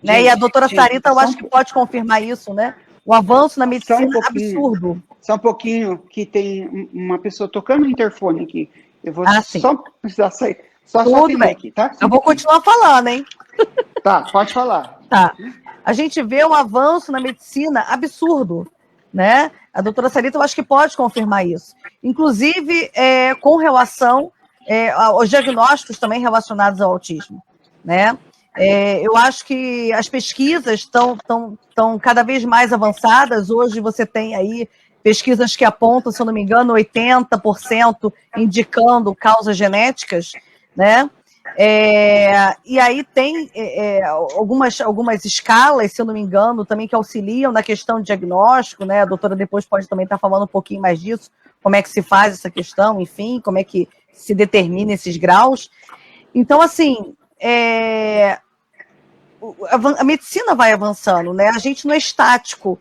Né? E a doutora Sarita, eu acho que pode confirmar isso, né? O avanço na medicina absurdo. Só um pouquinho, que tem uma pessoa tocando o interfone aqui. Eu vou só precisar sair. Só atender aqui, tá? Eu vou continuar falando, hein? Tá, pode falar. Tá. A gente vê um avanço na medicina absurdo, né? A doutora Sarita, eu acho que pode confirmar isso. Inclusive, com relação aos diagnósticos também relacionados ao autismo, né? Eu acho que as pesquisas estão cada vez mais avançadas. Hoje você tem aí pesquisas que apontam, se eu não me engano, 80% indicando causas genéticas, né? E aí tem algumas escalas, se eu não me engano, também que auxiliam na questão de diagnóstico, né? A doutora depois pode também estar falando um pouquinho mais disso, como é que se faz essa questão, enfim, como é que se determina esses graus. Então, assim, a medicina vai avançando, né? A gente não é estático.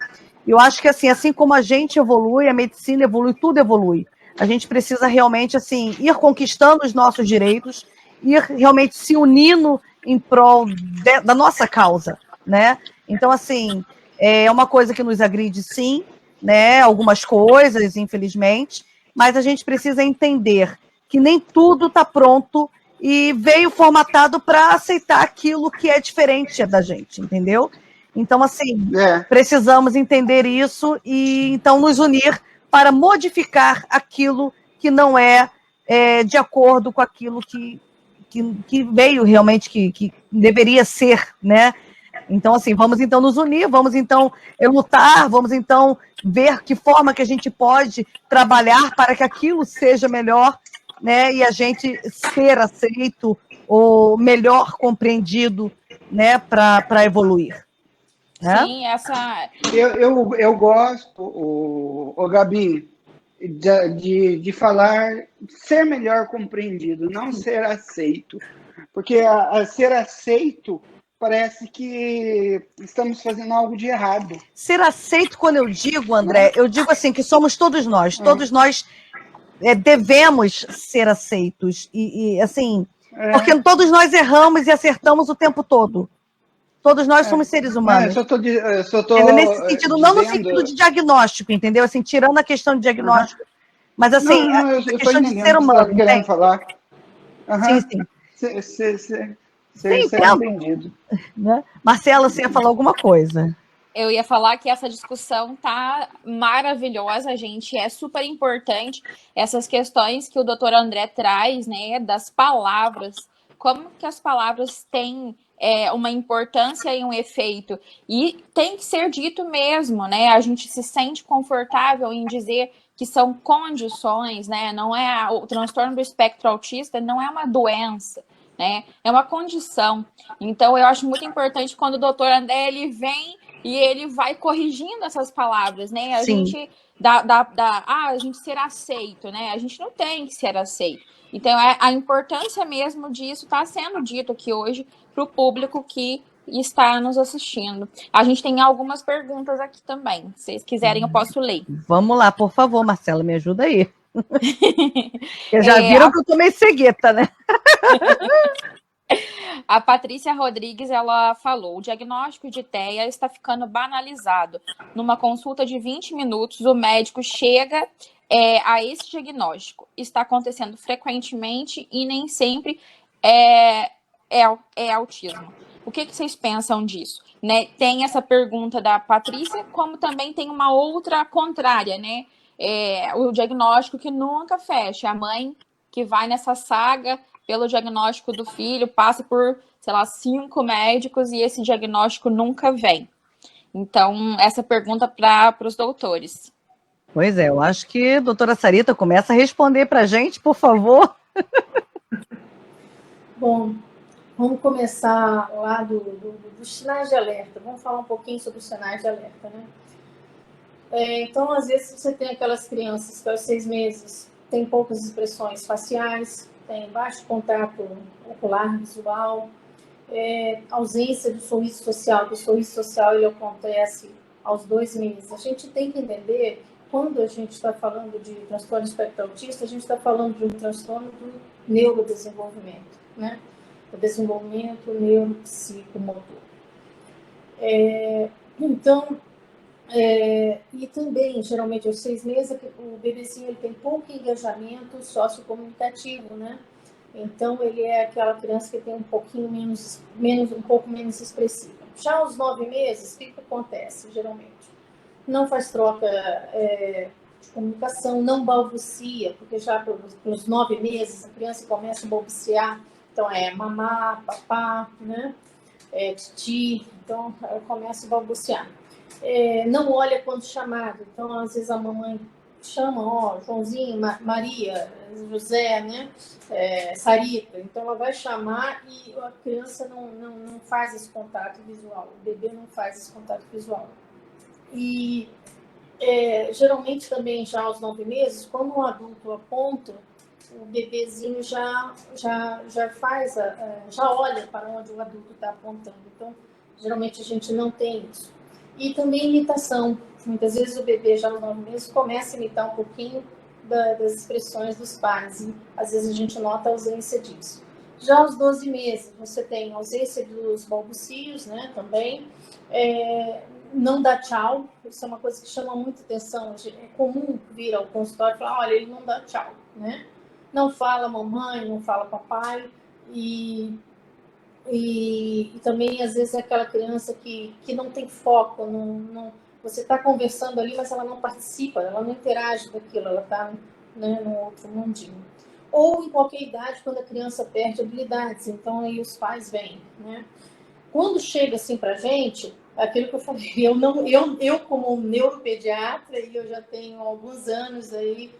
Eu acho que, assim como a gente evolui, a medicina evolui, tudo evolui. A gente precisa realmente, assim, ir conquistando os nossos direitos, ir realmente se unindo em prol da nossa causa, né? Então, assim, é uma coisa que nos agride, sim, né? Algumas coisas, infelizmente, mas a gente precisa entender que nem tudo está pronto e veio formatado para aceitar aquilo que é diferente da gente, entendeu? Então, assim, precisamos entender isso e, então, nos unir para modificar aquilo que não é de acordo com aquilo que veio realmente, que deveria ser, né? Então, assim, vamos então nos unir, vamos então lutar, vamos então ver que forma que a gente pode trabalhar para que aquilo seja melhor, né? E a gente ser aceito ou melhor compreendido, né? Para evoluir. Sim, essa... Eu gosto, Gabi, de falar ser melhor compreendido, não ser aceito. Porque ser aceito parece que estamos fazendo algo de errado. Ser aceito, quando eu digo, André, eu digo assim, que somos todos nós. Todos nós devemos ser aceitos. E assim, porque todos nós erramos e acertamos o tempo todo. Todos nós somos seres humanos. Nesse sentido, não no sentido de diagnóstico, entendeu? Assim, tirando a questão de diagnóstico. Mas assim, a questão de ser humano. Querendo falar. Sim. Ser entendido. Né? Marcela, você ia falar alguma coisa? Eu ia falar que essa discussão tá maravilhosa, gente. É super importante essas questões que o doutor André traz, né? Das palavras. Como que as palavras têm uma importância e um efeito. E tem que ser dito mesmo, né? A gente se sente confortável em dizer que são condições, né? Não é o transtorno do espectro autista não é uma doença, né? É uma condição. Então, eu acho muito importante quando o doutor André ele vem e ele vai corrigindo essas palavras, né? A gente a gente ser aceito, né? A gente não tem que ser aceito. Então, a importância mesmo disso está sendo dito aqui hoje para o público que está nos assistindo. A gente tem algumas perguntas aqui também. Se vocês quiserem, eu posso ler. Vamos lá, por favor, Marcela, me ajuda aí. Já viram que eu tomei cegueta, né? A Patrícia Rodrigues, ela falou, o diagnóstico de TEA está ficando banalizado. Numa consulta de 20 minutos, o médico chega a esse diagnóstico. Está acontecendo frequentemente e nem sempre é autismo. O que vocês pensam disso? Né? Tem essa pergunta da Patrícia, como também tem uma outra contrária, né? O diagnóstico que nunca fecha. A mãe que vai nessa saga pelo diagnóstico do filho, passa por, 5 médicos e esse diagnóstico nunca vem. Então, essa pergunta para os doutores. Pois eu acho que a doutora Sarita começa a responder para a gente, por favor. Bom, vamos começar lá dos sinais de alerta. Vamos falar um pouquinho sobre os sinais de alerta, né? Então, às vezes, você tem aquelas crianças que aos 6 meses têm poucas expressões faciais, tem baixo contato ocular, visual, ausência do sorriso social, que o sorriso social ele acontece aos 2 meses. A gente tem que entender quando a gente está falando de transtorno espectro autista, a gente está falando de um transtorno do neurodesenvolvimento, né? O desenvolvimento neuropsicomotor. Então, e também, geralmente, aos 6 meses, o bebezinho ele tem pouco engajamento sociocomunicativo, né? Então, ele é aquela criança que tem um pouquinho um pouco menos expressiva. Já aos 9 meses, o que acontece, geralmente? Não faz troca de comunicação, não balbucia, porque já pelos 9 meses a criança começa a balbuciar. Então, mamá, papá, né? Titi, então ela começa a balbuciar. Não olha quando chamado, então às vezes a mamãe chama, Joãozinho, Maria, José, né? Sarita, então ela vai chamar e a criança não faz esse contato visual, o bebê não faz esse contato visual. E geralmente também já aos 9 meses, quando um adulto aponta, o bebezinho já faz, já olha para onde o adulto está apontando. Então, geralmente a gente não tem isso. E também imitação. Muitas vezes o bebê já aos 9 meses começa a imitar um pouquinho das expressões dos pais. E às vezes a gente nota a ausência disso. Já aos 12 meses, você tem ausência dos balbucios, né, também. Não dá tchau, isso é uma coisa que chama muita atenção. É comum vir ao consultório e falar, olha, ele não dá tchau, né? Não fala mamãe, não fala papai, e também, às vezes, é aquela criança que não tem foco, você está conversando ali, mas ela não participa, ela não interage daquilo, ela está, né, no outro mundinho. Ou em qualquer idade, quando a criança perde habilidades, então aí os pais vêm, né? Quando chega assim para a gente, aquilo que eu falei, eu como neuropediatra, e eu já tenho alguns anos aí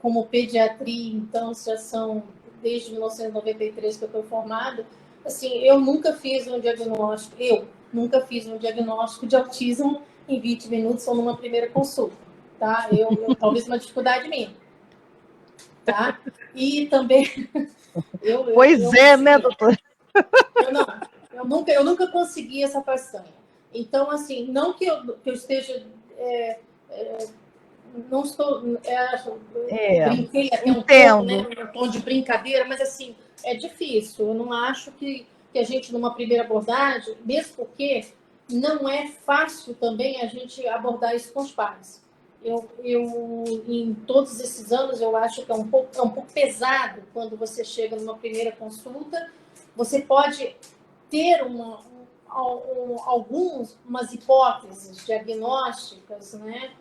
como pediatria, então já são desde 1993 que eu estou formada, assim, eu nunca fiz um diagnóstico de autismo em 20 minutos ou numa primeira consulta, tá? Talvez uma dificuldade minha, tá? E também... né, doutora? Eu nunca consegui essa façanha. Então, assim, não que eu esteja... não estou... brinquei até um pouco, né, um tom de brincadeira, mas, assim, é difícil. Eu não acho que a gente, numa primeira abordagem, mesmo porque não é fácil também a gente abordar isso com os pais. Eu em todos esses anos, eu acho que é um pouco pesado quando você chega numa primeira consulta. Você pode ter algumas hipóteses diagnósticas, né?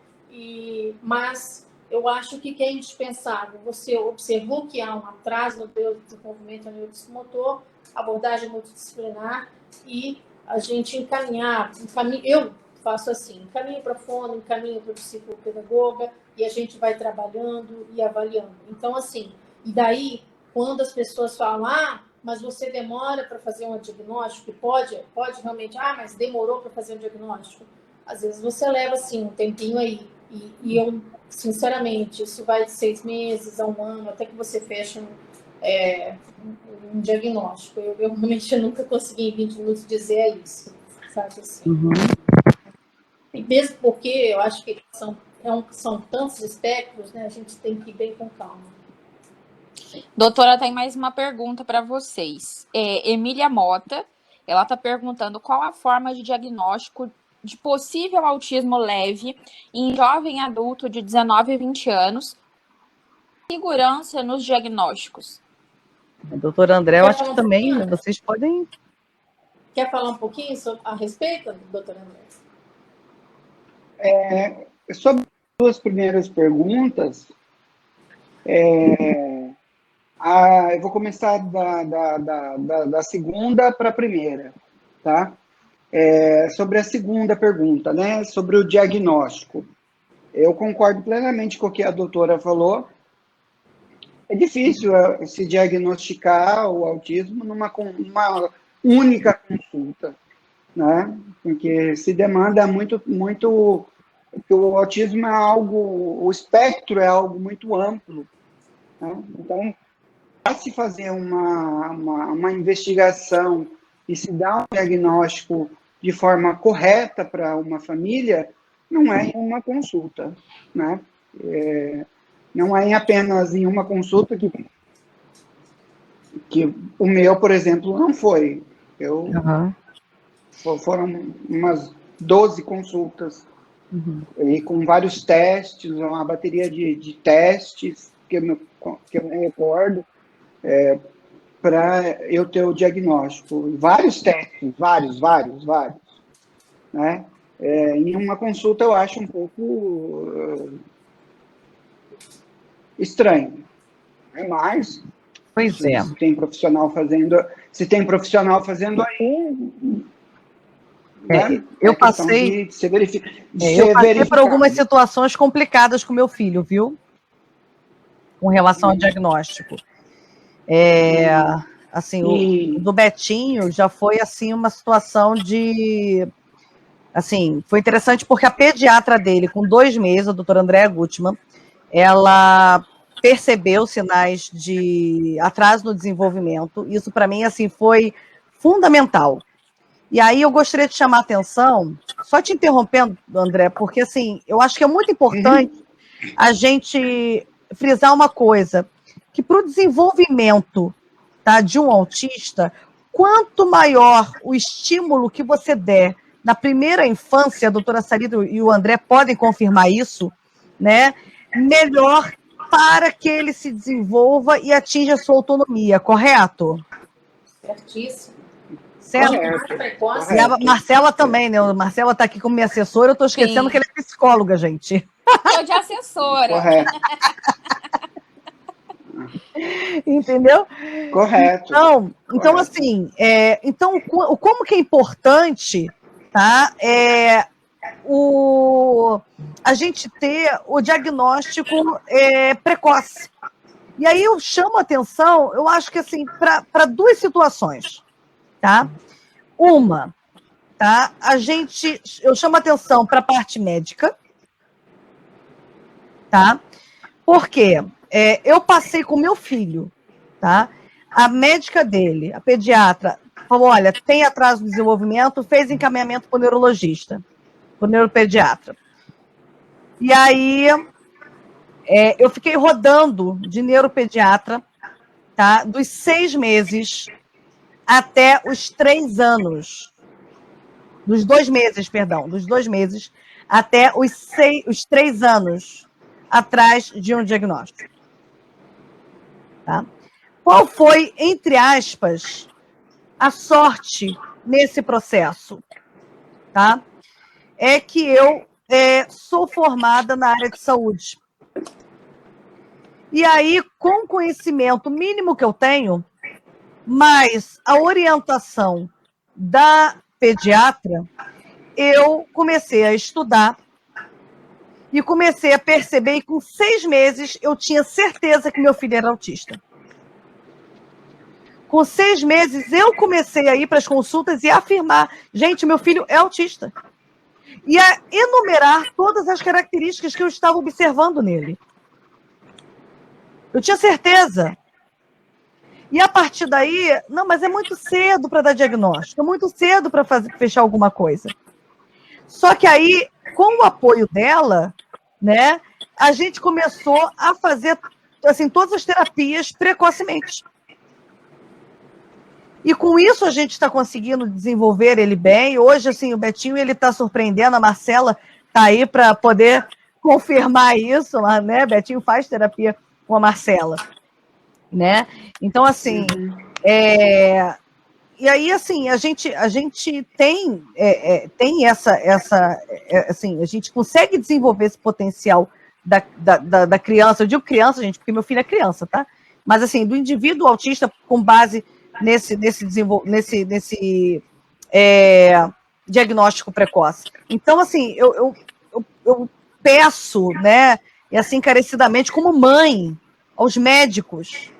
Mas eu acho que é indispensável. Você observou que há um atraso no desenvolvimento neuropsicomotor, abordagem multidisciplinar e a gente eu faço assim, encaminho para a fono, encaminho para o psicopedagoga e a gente vai trabalhando e avaliando. Então, assim, e daí, quando as pessoas falam, mas você demora para fazer um diagnóstico, e pode realmente, mas demorou para fazer um diagnóstico. Às vezes você leva, assim, um tempinho aí. E eu, sinceramente, isso vai de 6 meses a 1 ano, até que você feche um diagnóstico. Eu realmente nunca consegui em 20 minutos dizer isso, sabe assim. Uhum. E mesmo porque eu acho que são tantos espectros, né? A gente tem que ir bem com calma. Doutora, tem mais uma pergunta para vocês. Emília Mota, ela está perguntando qual a forma de diagnóstico de possível autismo leve em jovem adulto de 19 a 20 anos, segurança nos diagnósticos. Doutora André, eu acho que também vocês podem... Quer falar um pouquinho a respeito, doutora André? Sobre as duas primeiras perguntas, eu vou começar da segunda para a primeira, tá? Sobre a segunda pergunta, né? Sobre o diagnóstico. Eu concordo plenamente com o que a doutora falou. É difícil se diagnosticar o autismo numa única consulta, né? Porque se demanda muito, porque o autismo é algo, o espectro é algo muito amplo, né? Então, para se fazer uma investigação e se dar um diagnóstico de forma correta para uma família, não é em uma consulta, né? Não é apenas em uma consulta que o meu, por exemplo, não foi. Foram umas 12 consultas, e com vários testes, uma bateria de testes que eu me recordo, para eu ter o diagnóstico. Vários testes, vários, né? Em uma consulta eu acho um pouco estranho. Mas Pois é. se tem profissional fazendo aí, né? Eu passei, de ser eu passei por algumas situações complicadas com meu filho, viu? Com relação ao diagnóstico. Assim, o do Betinho já foi assim uma situação de... Assim, foi interessante porque a pediatra dele, com 2 meses, a doutora Andréa Gutmann, ela percebeu sinais de atraso no desenvolvimento. Isso, para mim, assim, foi fundamental. E aí eu gostaria de chamar a atenção, só te interrompendo, André, porque, assim, eu acho que é muito importante a gente frisar uma coisa, que para o desenvolvimento, tá, de um autista, quanto maior o estímulo que você der na primeira infância, a doutora Sarita e o André podem confirmar isso, né? Melhor para que ele se desenvolva e atinja a sua autonomia, correto? Certíssimo. Certo? Correto. E a Marcela também, né? A Marcela está aqui como minha assessora, eu estou esquecendo que ela é psicóloga, gente. Eu de assessora. Correto. Entendeu? Correto. Então assim, então, como que é importante, tá? A gente ter o diagnóstico precoce. E aí eu chamo a atenção, eu acho que assim, para 2 situações, tá? Uma, tá? Eu chamo a atenção para a parte médica, tá? Por quê? Eu passei com meu filho, tá? A médica dele, a pediatra, falou, olha, tem atraso no desenvolvimento, fez encaminhamento para o neurologista, para o neuropediatra. E aí, eu fiquei rodando de neuropediatra, tá? Dos 6 meses até os 3 anos. Dos 2 meses, perdão, dos 2 meses até os 3 anos atrás de um diagnóstico. Tá? Qual foi, entre aspas, a sorte nesse processo? Tá? É que eu sou formada na área de saúde. E aí, com o conhecimento mínimo que eu tenho, mais a orientação da pediatra, eu comecei a estudar e comecei a perceber, e com 6 meses eu tinha certeza que meu filho era autista. Com 6 meses eu comecei a ir para as consultas e a afirmar, gente, meu filho é autista. E a enumerar todas as características que eu estava observando nele. Eu tinha certeza. E a partir daí, não, mas é muito cedo para dar diagnóstico, é muito cedo para fechar alguma coisa. Só que aí, com o apoio dela, né, a gente começou a fazer assim, todas as terapias precocemente. E com isso a gente está conseguindo desenvolver ele bem. Hoje, assim, o Betinho ele está surpreendendo, a Marcela está aí para poder confirmar isso, né? Betinho faz terapia com a Marcela, né? Então, assim, e aí, assim, a gente tem essa assim, a gente consegue desenvolver esse potencial da criança. Eu digo criança, gente, porque meu filho é criança, tá? Mas, assim, do indivíduo autista com base nesse diagnóstico precoce. Então, assim, eu peço, né, e assim, encarecidamente, como mãe, aos médicos,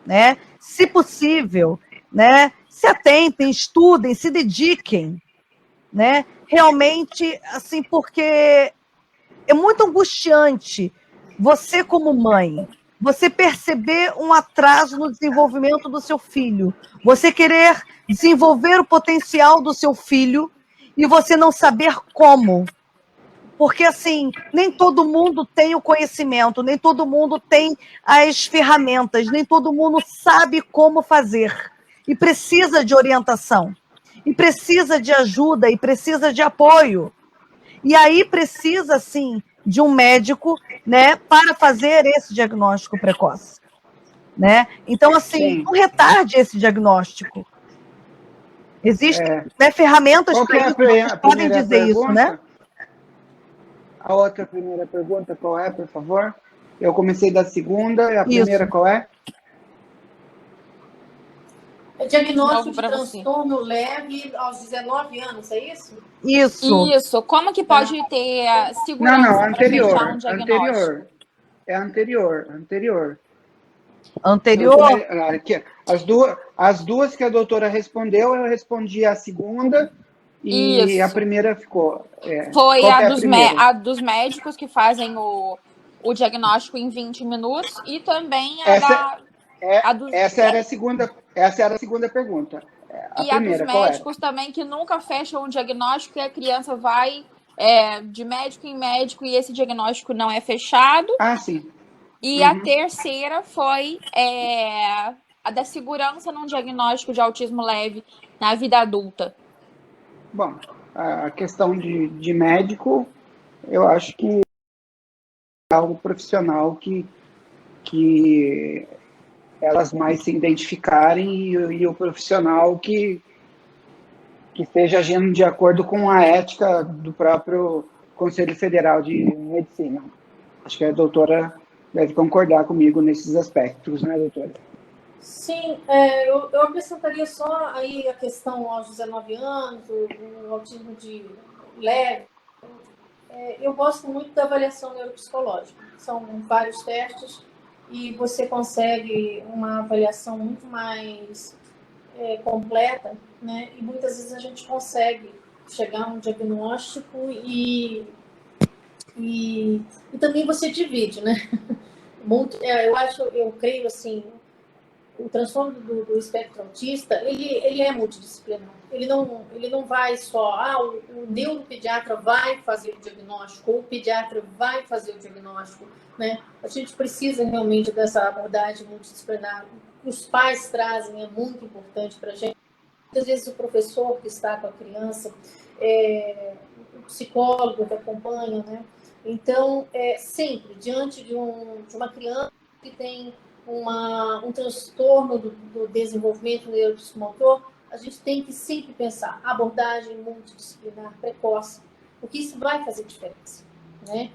né, se possível, né, se atentem, estudem, se dediquem, né, realmente, assim, porque é muito angustiante você, como mãe, você perceber um atraso no desenvolvimento do seu filho, você querer desenvolver o potencial do seu filho e você não saber como. Porque, assim, nem todo mundo tem o conhecimento, nem todo mundo tem as ferramentas, nem todo mundo sabe como fazer. E precisa de orientação, e precisa de ajuda, e precisa de apoio. E aí precisa, sim, de um médico, né, para fazer esse diagnóstico precoce. Né? Então, assim, Sim. não retarde esse diagnóstico. Existem, né, ferramentas Qual que para é isso, vocês a podem primeira dizer isso, né? pergunta? A outra primeira pergunta, qual é, por favor? Eu comecei da segunda, e a primeira Isso. qual é? É diagnóstico Novo de pra você. transtorno leve aos 19 anos, é isso? Isso. Isso. Como que pode ter Não, segurança para fechar um anterior, diagnóstico? anterior. É anterior. Anterior? Aqui, as duas que a doutora respondeu, eu respondi a segunda e a Isso. primeira ficou. Foi Qual que é a primeira? a dos médicos que fazem o diagnóstico em 20 minutos e também Essa, a dos, essa era a segunda pergunta. A e a dos primeira, qual era? médicos também que nunca fecham um diagnóstico e a criança vai de médico em médico e esse diagnóstico não é fechado. Ah, sim. E a Uhum. terceira foi a da segurança num diagnóstico de autismo leve na vida adulta. Bom, a questão de médico, eu acho que é algo profissional que elas mais se identificarem e o profissional que esteja agindo de acordo com a ética do próprio Conselho Federal de Medicina. Acho que a doutora deve concordar comigo nesses aspectos, né, doutora? Sim, eu acrescentaria só aí a questão aos 19 anos, o autismo de leve. Eu gosto muito da avaliação neuropsicológica. São vários testes e você consegue uma avaliação muito mais completa, né? E muitas vezes a gente consegue chegar a um diagnóstico e também você divide, né? Eu creio assim, o transtorno do espectro autista, ele é multidisciplinar. Ele não vai só, o neuropediatra vai fazer o diagnóstico, ou o pediatra vai fazer o diagnóstico, né? A gente precisa realmente dessa abordagem multidisciplinar. Os pais trazem, é muito importante para a gente. Muitas vezes o professor que está com a criança, o psicólogo que acompanha, né? Então, sempre, diante de uma criança que tem um transtorno do desenvolvimento neuropsicomotor, a gente tem que sempre pensar abordagem multidisciplinar precoce, porque isso vai fazer diferença, né?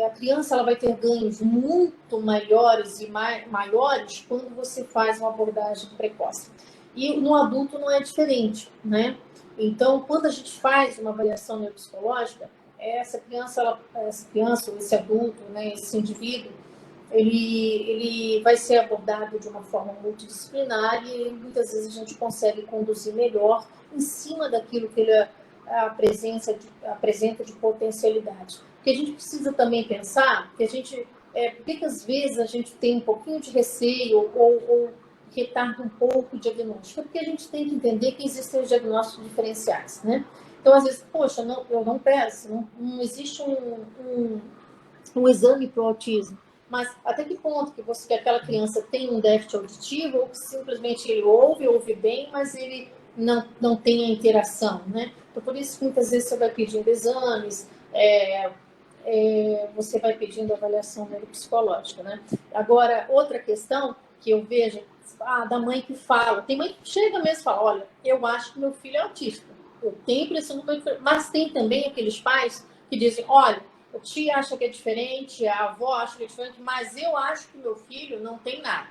A criança ela vai ter ganhos muito maiores e maiores quando você faz uma abordagem precoce. E no adulto não é diferente, né? Então, quando a gente faz uma avaliação neuropsicológica, essa criança, ou esse adulto, né, esse indivíduo, ele vai ser abordado de uma forma multidisciplinar e muitas vezes a gente consegue conduzir melhor em cima daquilo que ele apresenta de potencialidade. Porque a gente precisa também pensar que por que às vezes a gente tem um pouquinho de receio ou retarda um pouco o diagnóstico? É porque a gente tem que entender que existem os diagnósticos diferenciais, né? Então, às vezes, poxa, eu não peço, não existe um exame para o autismo. Mas até que ponto que aquela criança tem um déficit auditivo ou que simplesmente ele ouve bem, mas ele não tem a interação, né? Então, por isso que muitas vezes você vai pedindo exames, você vai pedindo avaliação neuropsicológica, né? Agora, outra questão que eu vejo da mãe que fala, tem mãe que chega mesmo e fala, olha, eu acho que meu filho é autista, eu tenho impressão que meu filho... Mas tem também aqueles pais que dizem, olha, a tia acha que é diferente, a avó acha que é diferente, mas eu acho que meu filho não tem nada.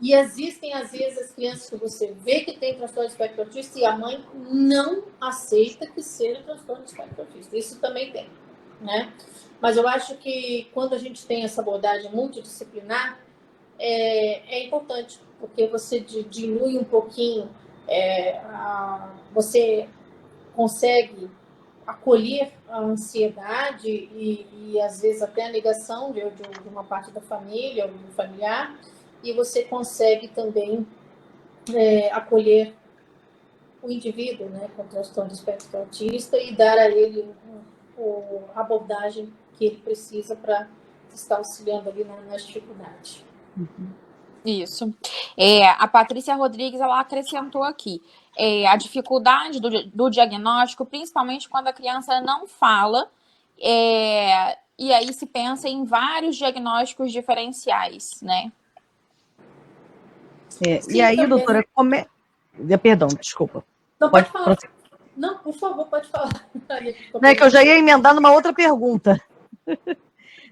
E existem, às vezes, as crianças que você vê que tem transtorno de espectro autista e a mãe não aceita que seja transtorno de espectro autista. Isso também tem, né? Mas eu acho que quando a gente tem essa abordagem multidisciplinar, é importante, porque você dilui um pouquinho, você consegue acolher a ansiedade e às vezes até a negação de uma parte da família ou do familiar, e você consegue também acolher o indivíduo, né, com transtorno do espectro autista e dar a ele a abordagem que ele precisa para estar auxiliando ali nas dificuldades. Isso. A Patrícia Rodrigues, ela acrescentou aqui a dificuldade do diagnóstico, principalmente quando a criança não fala, e aí se pensa em vários diagnósticos diferenciais, né? Sim, E aí, também. doutora, Perdão, desculpa. Não, pode falar. Não, por favor, pode falar. Não, é que eu já ia emendar numa outra pergunta.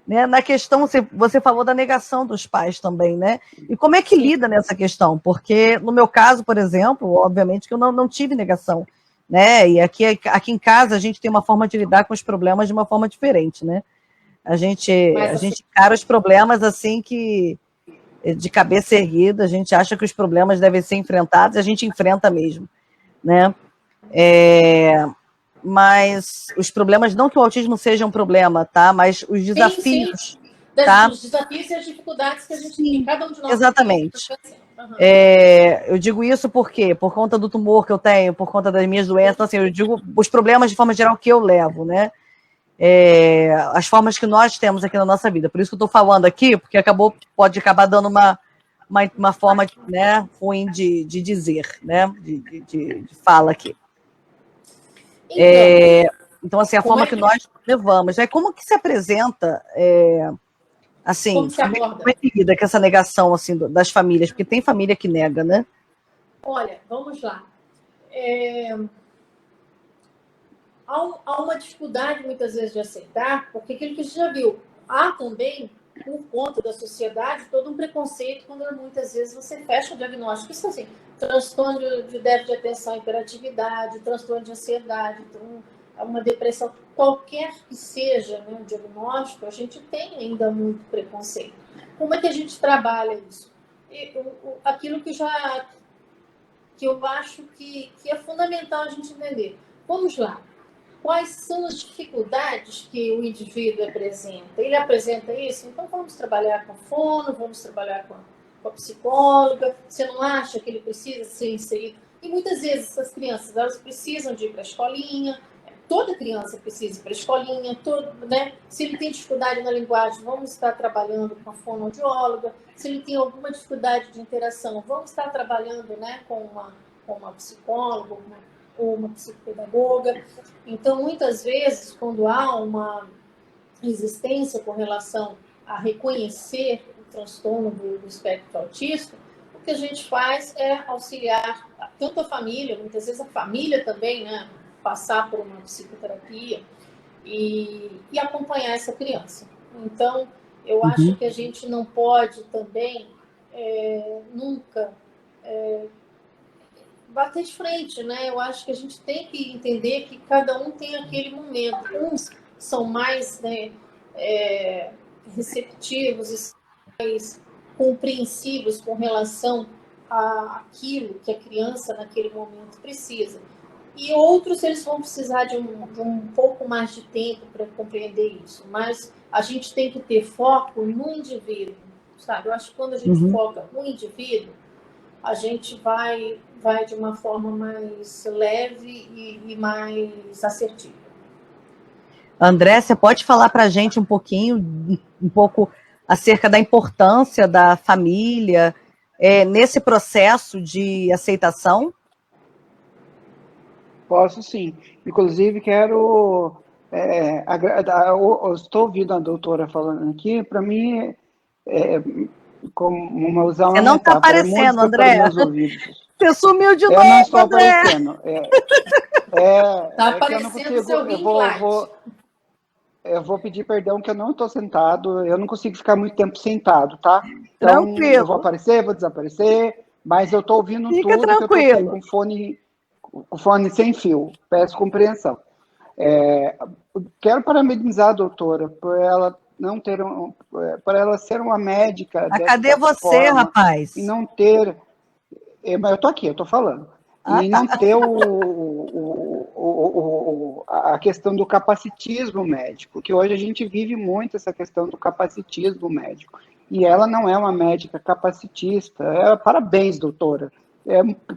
Né? Na questão, você falou da negação dos pais também, né? E como é que lida nessa questão? Porque, no meu caso, por exemplo, obviamente que eu não tive negação, né? E aqui em casa a gente tem uma forma de lidar com os problemas de uma forma diferente, né? A gente encara os problemas assim que, de cabeça erguida, a gente acha que os problemas devem ser enfrentados, a gente enfrenta mesmo, né? Mas os problemas, não que o autismo seja um problema, tá? Mas os desafios. Sim. Tá? Os desafios e as dificuldades que a gente tem, cada um de nós exatamente. Eu digo isso porque, por conta do tumor que eu tenho, por conta das minhas doenças, então, assim, eu digo os problemas de forma geral que eu levo, né? As formas que nós temos aqui na nossa vida. Por isso que eu estou falando aqui, porque pode acabar dando uma forma, né, ruim de dizer, né? De fala aqui. Então, assim, a forma que nós levamos, né? Como que se apresenta, assim, como é que lida com essa negação, assim, das famílias? Porque tem família que nega, né? Olha, vamos lá. Há uma dificuldade, muitas vezes, de aceitar, porque aquilo que a gente já viu, há também, por conta da sociedade, todo um preconceito quando, muitas vezes, você fecha o diagnóstico. Isso, assim, transtorno de déficit de atenção e hiperatividade, transtorno de ansiedade, uma depressão, qualquer que seja, né, o diagnóstico, a gente tem ainda muito preconceito. Como é que a gente trabalha isso? Aquilo que eu acho que é fundamental a gente entender. Vamos lá. Quais são as dificuldades que o indivíduo apresenta? Ele apresenta isso? Então vamos trabalhar com a fono, vamos trabalhar com a psicóloga. Você não acha que ele precisa ser inserido? E muitas vezes essas crianças, elas precisam de ir para a escolinha. Toda criança precisa ir para a escolinha, né? Se ele tem dificuldade na linguagem, vamos estar trabalhando com a fonoaudióloga. Se ele tem alguma dificuldade de interação, vamos estar trabalhando, né, com uma psicóloga ou uma psicopedagoga. Então, muitas vezes, quando há uma resistência com relação a reconhecer o transtorno do espectro autista, o que a gente faz é auxiliar tanto a família, muitas vezes a família também, né, passar por uma psicoterapia e acompanhar essa criança. Então, eu acho que a gente não pode também nunca bater de frente, né? Eu acho que a gente tem que entender que cada um tem aquele momento. Uns são mais, né, receptivos e mais compreensivos com relação àquilo que a criança naquele momento precisa. E outros, eles vão precisar de um pouco mais de tempo para compreender isso. Mas a gente tem que ter foco no indivíduo, sabe? Eu acho que quando a gente foca no indivíduo, a gente vai de uma forma mais leve e mais assertiva. André, você pode falar para a gente um pouco acerca da importância da família nesse processo de aceitação? Posso sim. Inclusive, quero estou ouvindo a doutora falando aqui, para mim, como usar uma Você não está aparecendo, André. Você sumiu de novo, eu não estou André. Aparecendo. Está aparecendo seu ring light. Eu vou pedir perdão que eu não estou sentado, eu não consigo ficar muito tempo sentado, tá? Então, Tranquilo. Eu vou aparecer, vou desaparecer, mas eu estou ouvindo Fica tudo, tranquilo. que eu estou com fone sem fio. Peço compreensão. Quero parabenizar a doutora por ela não ter por ela ser uma médica. Mas cadê você, rapaz? E não ter. Mas eu estou aqui, eu estou falando. E não ter a questão do capacitismo médico, que hoje a gente vive muito essa questão do capacitismo médico. E ela não é uma médica capacitista. Parabéns, doutora.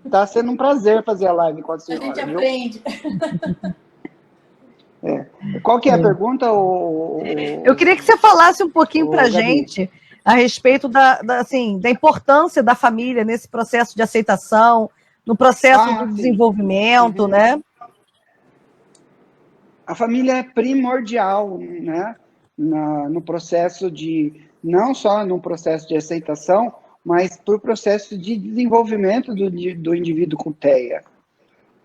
Tá sendo um prazer fazer a live com a A senhora. gente Viu? aprende. Qual que é a pergunta? Eu queria que você falasse um pouquinho para a Gabi. gente a respeito assim, da importância da família nesse processo de aceitação, no processo do Sim. desenvolvimento, né? A família é primordial, né? No processo não só no processo de aceitação, mas para o processo de desenvolvimento do indivíduo com TEA.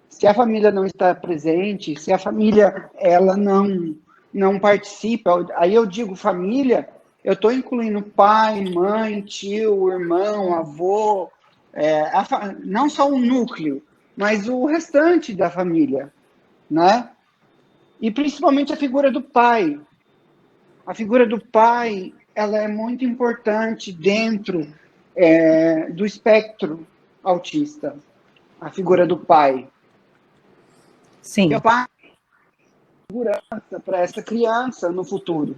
Se a família não está presente, se a família ela não participa, aí eu digo família, eu estou incluindo pai, mãe, tio, irmão, avô, não só o núcleo, mas o restante da família, né? E principalmente a figura do pai. A figura do pai, ela é muito importante dentro do espectro autista. A figura do pai. Sim. O pai é segurança para essa criança no futuro.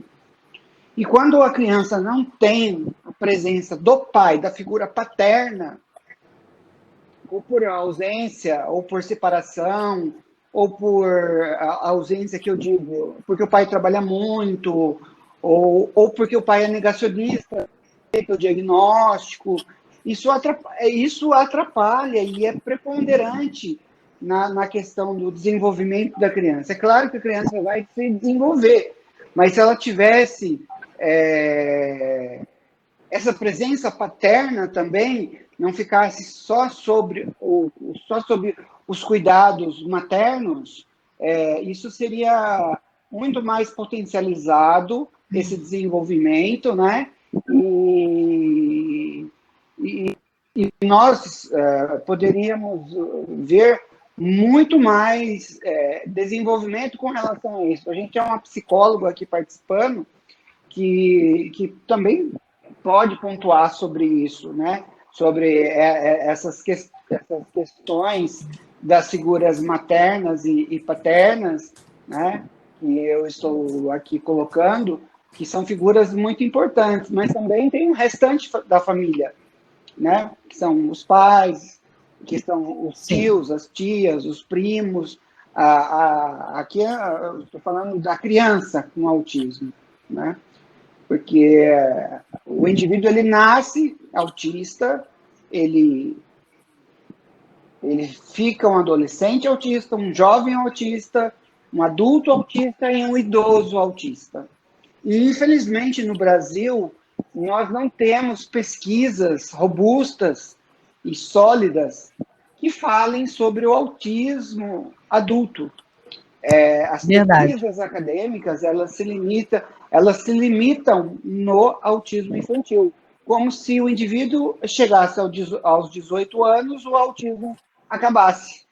E quando a criança não tem a presença do pai, da figura paterna, ou por ausência, ou por separação, ou por ausência que eu digo, porque o pai trabalha muito, ou porque o pai é negacionista, o diagnóstico, isso atrapalha e é preponderante na questão do desenvolvimento da criança. É claro que a criança vai se desenvolver, mas se ela tivesse essa presença paterna também, não ficasse só sobre os cuidados maternos, isso seria muito mais potencializado, esse desenvolvimento, né? E nós poderíamos ver muito mais desenvolvimento com relação a isso. A gente é uma psicóloga aqui participando que também pode pontuar sobre isso, né? Sobre essas questões das figuras maternas e paternas, né? Que eu estou aqui colocando, que são figuras muito importantes, mas também tem o restante da família, né? Que são os pais, que são os tios, as tias, os primos. Aqui eu estou falando da criança com autismo, né? Porque o indivíduo ele nasce autista, ele fica um adolescente autista, um jovem autista, um adulto autista e um idoso autista. E, infelizmente, no Brasil, nós não temos pesquisas robustas e sólidas que falem sobre o autismo adulto. As pesquisas acadêmicas, elas se limitam no autismo infantil, como se o indivíduo chegasse aos 18 anos, o autismo acabasse.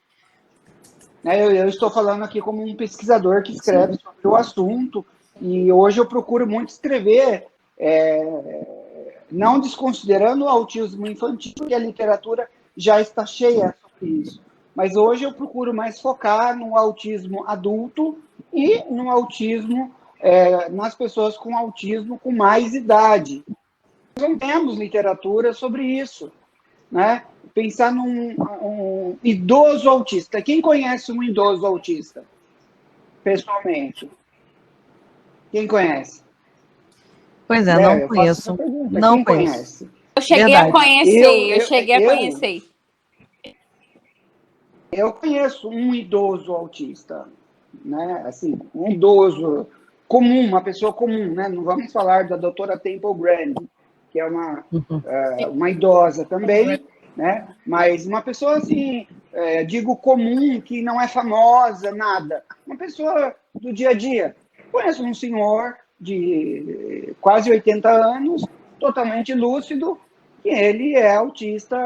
Eu estou falando aqui como um pesquisador que escreve sobre o assunto, e hoje eu procuro muito escrever, não desconsiderando o autismo infantil, porque a literatura já está cheia sobre isso. Mas hoje eu procuro mais focar no autismo adulto e no autismo, nas pessoas com autismo com mais idade. Nós não temos literatura sobre isso, né? Pensar num idoso autista. Quem conhece um idoso autista? Pessoalmente. Quem conhece? Pois é, não conheço. Não conheço. Eu cheguei a conhecer, Eu conheço um idoso autista, né? Assim, um idoso comum, uma pessoa comum, né? Não vamos falar da doutora Temple Grandin, que é uma idosa também, né? Mas uma pessoa, assim, digo comum, que não é famosa, nada. Uma pessoa do dia a dia. Conheço um senhor de quase 80 anos, totalmente lúcido, que ele é autista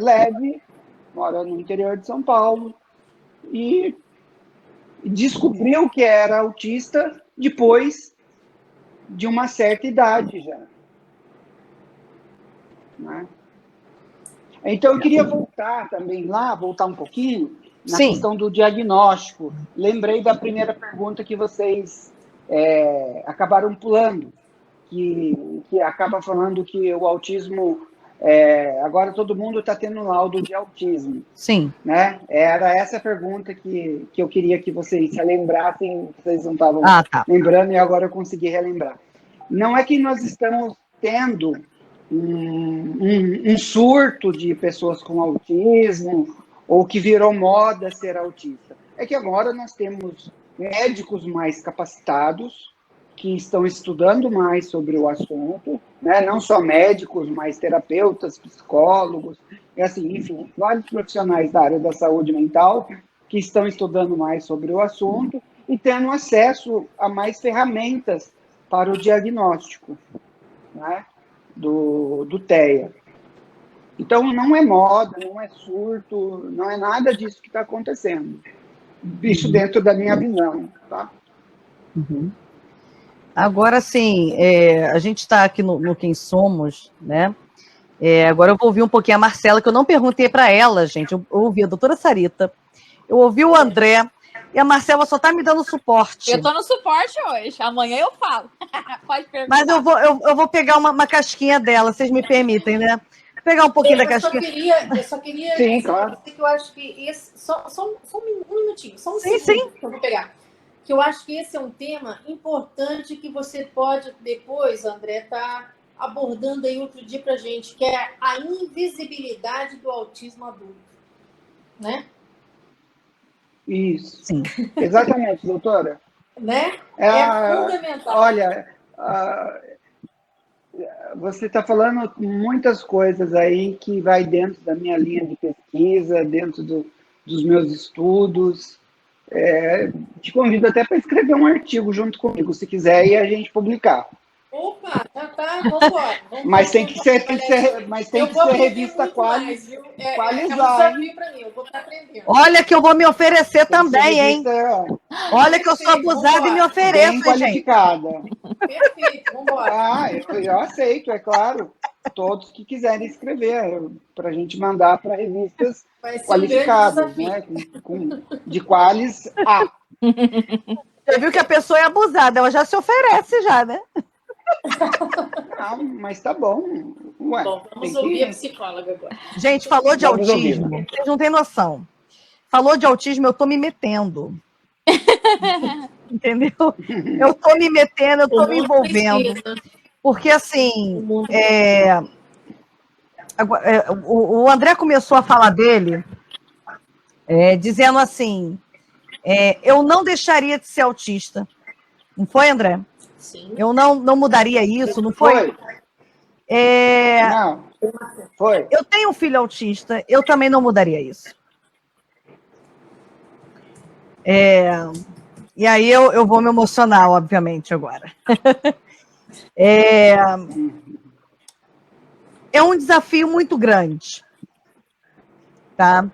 leve, mora no interior de São Paulo, e descobriu que era autista depois de uma certa idade já. Né? Então, eu queria voltar um pouquinho, na questão do diagnóstico. Lembrei da primeira pergunta que vocês acabaram pulando, que acaba falando que o autismo agora todo mundo está tendo laudo de autismo, Sim. né? Era essa a pergunta que eu queria que vocês se lembrassem, vocês não estavam Tá. lembrando, e agora eu consegui relembrar. Não é que nós estamos tendo um surto de pessoas com autismo, ou que virou moda ser autista. É que agora nós temos médicos mais capacitados, que estão estudando mais sobre o assunto, né? Não só médicos, mas terapeutas, psicólogos, e assim, enfim, vários profissionais da área da saúde mental que estão estudando mais sobre o assunto e tendo acesso a mais ferramentas para o diagnóstico, né? do TEA. Então, não é moda, não é surto, não é nada disso que está acontecendo. Isso dentro da minha visão, tá? Uhum. Agora, sim, a gente está aqui no Quem Somos, né? Agora eu vou ouvir um pouquinho a Marcela, que eu não perguntei para ela, gente. Eu ouvi a doutora Sarita, eu ouvi o André, e a Marcela só está me dando suporte. Eu estou no suporte hoje, amanhã eu falo. Pode perguntar. Mas eu vou pegar uma casquinha dela, vocês me permitem, né? Vou pegar um pouquinho da casquinha. Eu só queria Sim, dizer claro. que eu acho que esse... Só um minutinho, só um Sim, segundo que eu vou pegar. Que eu acho que esse é um tema importante que você pode depois, André, tá abordando aí outro dia pra gente, que é a invisibilidade do autismo adulto, né? Isso. Sim. Exatamente, doutora. Né? Fundamental. Olha, você está falando muitas coisas aí que vai dentro da minha linha de pesquisa, dentro dos meus estudos. Te convido até para escrever um artigo junto comigo, se quiser, e a gente publicar. Opa, tá, vamos embora. Mas tem que ser revista qualizada. É um desafio para mim, eu vou estar aprendendo. Olha que eu vou me oferecer também, hein? Olha que eu sou abusada e me ofereço, bem qualificada. Perfeito, vamos embora. Eu aceito, é claro. Todos que quiserem escrever, para a gente mandar para revistas qualificadas, né? De qualis A. Você viu que a pessoa é abusada, ela já se oferece já, né? Não, mas tá bom. Ué, Bom, vamos ouvir a psicóloga agora. Gente, falou de autismo, vocês não têm noção. Falou de autismo, eu tô me metendo. Entendeu? Eu tô me metendo, eu tô me envolvendo. Porque, assim, o André começou a falar dele, dizendo assim, eu não deixaria de ser autista. Não foi, André? Sim. Eu não mudaria isso, não foi? Não, foi. Eu tenho um filho autista, eu também não mudaria isso. E aí eu vou me emocionar, obviamente, agora. É um desafio muito grande, tá?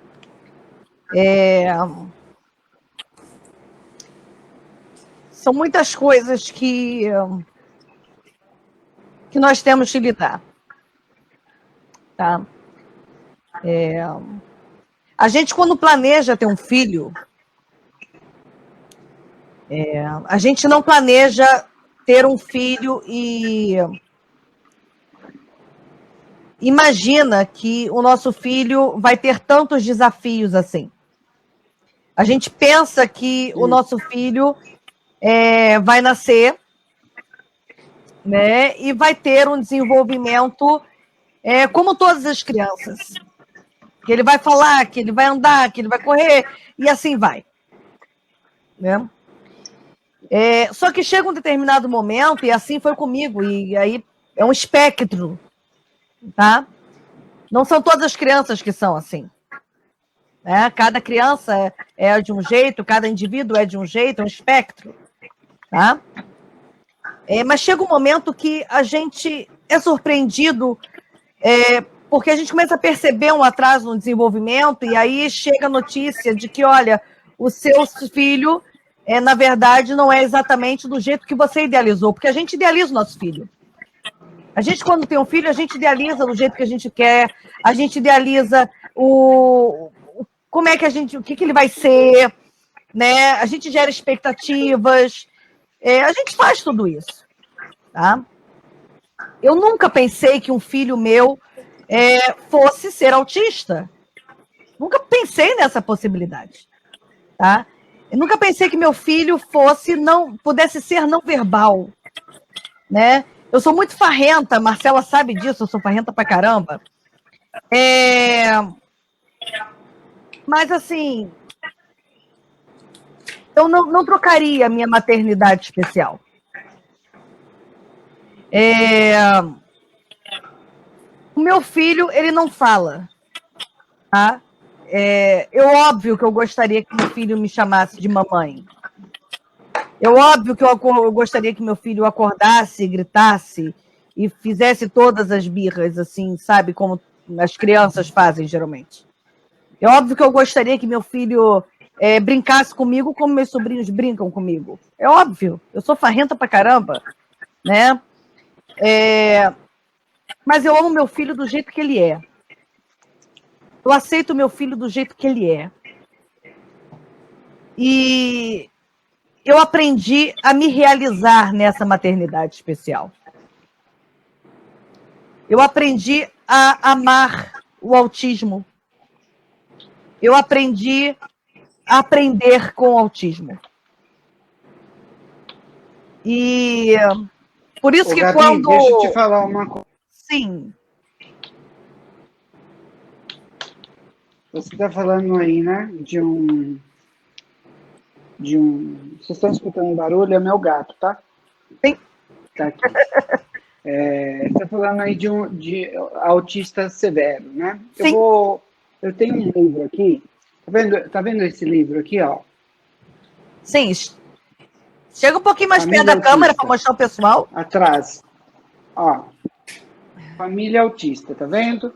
São muitas coisas que nós temos que lidar, tá? A gente, quando planeja ter um filho, a gente não planeja ter um filho e imagina que o nosso filho vai ter tantos desafios assim. A gente pensa que o nosso filho vai nascer, né, e vai ter um desenvolvimento como todas as crianças. Que ele vai falar, que ele vai andar, que ele vai correr, e assim vai. Né? Só que chega um determinado momento, e assim foi comigo, e aí é um espectro, tá? Não são todas as crianças que são assim. Né? Cada criança é de um jeito, cada indivíduo é de um jeito, é um espectro. Tá? Mas chega um momento que a gente é surpreendido porque a gente começa a perceber um atraso no desenvolvimento e aí chega a notícia de que, olha, o seu filho, na verdade, não é exatamente do jeito que você idealizou, porque a gente idealiza o nosso filho. A gente, quando tem um filho, a gente idealiza do jeito que a gente quer, a gente idealiza como é que o que ele vai ser, né? A gente gera expectativas, a gente faz tudo isso, tá? Eu nunca pensei que um filho meu fosse ser autista. Nunca pensei nessa possibilidade, tá? Eu nunca pensei que meu filho pudesse ser não verbal, né? Eu sou muito farrenta, a Marcela sabe disso, eu sou farrenta pra caramba. Mas, assim, eu não trocaria a minha maternidade especial. O meu filho, ele não fala, tá? Óbvio que eu gostaria que meu filho me chamasse de mamãe. Óbvio que eu gostaria que meu filho acordasse, gritasse e fizesse todas as birras, assim, sabe? Como as crianças fazem, geralmente. Óbvio que eu gostaria que meu filho brincasse comigo como meus sobrinhos brincam comigo. É óbvio. Eu sou farrenta pra caramba, né? Mas eu amo meu filho do jeito que ele é. Eu aceito meu filho do jeito que ele é. E eu aprendi a me realizar nessa maternidade especial. Eu aprendi a amar o autismo. Eu aprendi a aprender com o autismo. E por isso que Gabi, quando... deixa eu te falar uma coisa. Sim. Você está falando aí, né, de um... Vocês estão escutando barulho? É meu gato, tá? Sim. Tá aqui. Você está falando aí de autista severo, né? Sim. Eu tenho um livro aqui. Tá vendo esse livro aqui, ó? Sim. Chega um pouquinho mais perto da câmera para mostrar o pessoal. Atrás. Ó. Família autista, tá vendo?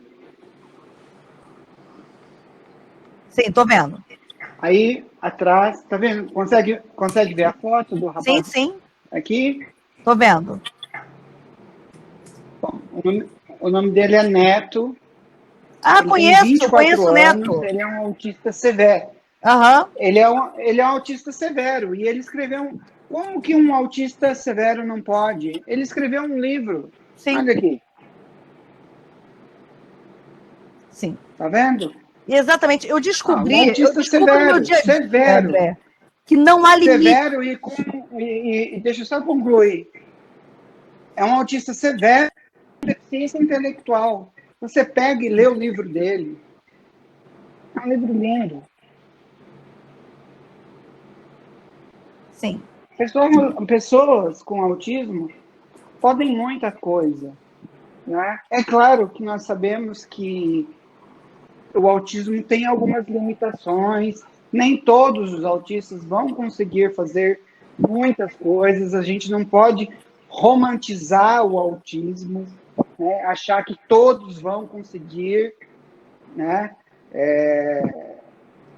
Sim, tô vendo. Aí, atrás, tá vendo? Consegue ver a foto do rapaz? Sim, sim. Aqui? Tô vendo. Bom, o nome dele é Neto. Ah, conheço o Neto. Ele é um autista severo. Aham. Ele é um autista severo. E ele escreveu... Como que um autista severo não pode? Ele escreveu um livro. Sim. Olha aqui. Sim. Tá vendo? Exatamente. Eu descobri, um autista no meu dia a dia, severo. André, que não há limite. Severo e deixa eu só concluir. É um autista severo com deficiência intelectual. Você pega e lê o livro dele. É um livro lindo. Sim. Pessoas com autismo podem muita coisa, né? É claro que nós sabemos que o autismo tem algumas limitações, nem todos os autistas vão conseguir fazer muitas coisas, a gente não pode romantizar o autismo, né? Achar que todos vão conseguir, né?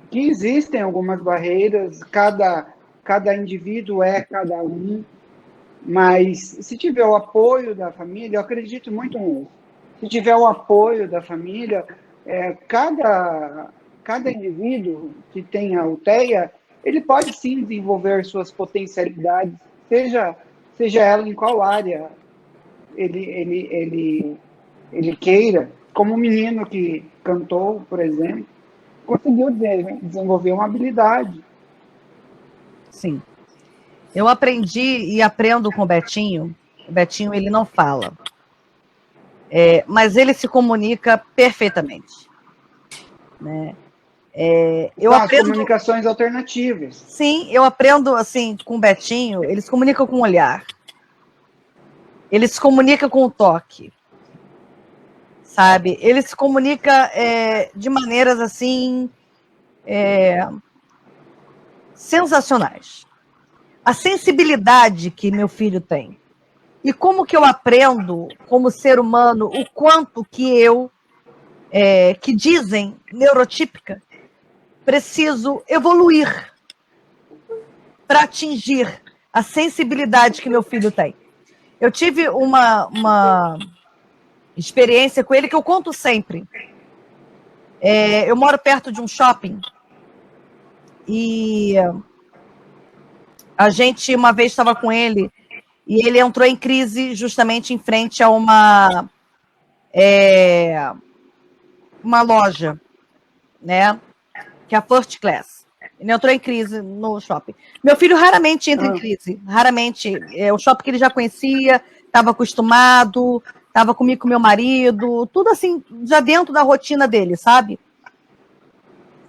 Que existem algumas barreiras, cada indivíduo é cada um, mas se tiver o apoio da família, eu acredito muito nisso, se tiver o apoio da família, cada indivíduo que tem a UTEA, ele pode sim desenvolver suas potencialidades, seja ela em qual área ele queira, como o menino que cantou, por exemplo, conseguiu desenvolver uma habilidade. Sim. Eu aprendi e aprendo com o Betinho. O Betinho, ele não fala. Mas ele se comunica perfeitamente. Né? Eu aprendo... comunicações alternativas. Sim, eu aprendo assim com o Betinho, ele se comunica com o olhar. Ele se comunica com o toque. Sabe? Ele se comunica de maneiras assim sensacionais. A sensibilidade que meu filho tem. E como que eu aprendo, como ser humano, o quanto que eu, que dizem neurotípica, preciso evoluir para atingir a sensibilidade que meu filho tem. Eu tive uma experiência com ele que eu conto sempre. Eu moro perto de um shopping e a gente uma vez estava com ele e ele entrou em crise justamente em frente a uma loja, né? Que é a First Class. Ele entrou em crise no shopping. Meu filho raramente entra em crise. Raramente. É o shopping que ele já conhecia, estava acostumado, estava comigo com meu marido, tudo assim, já dentro da rotina dele, sabe?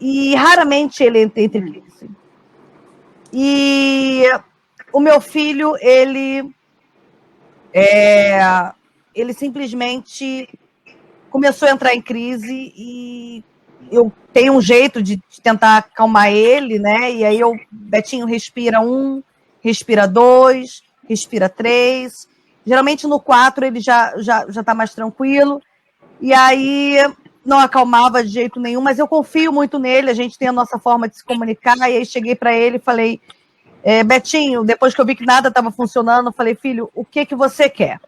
E raramente ele entra em crise. E o meu filho, ele simplesmente começou a entrar em crise e eu tenho um jeito de tentar acalmar ele, né? E aí Betinho respira 1, respira 2, respira 3. Geralmente no 4 ele já tá mais tranquilo. E aí não acalmava de jeito nenhum, mas eu confio muito nele, a gente tem a nossa forma de se comunicar. E aí cheguei para ele e falei, Betinho, depois que eu vi que nada estava funcionando, eu falei, filho, o que você quer?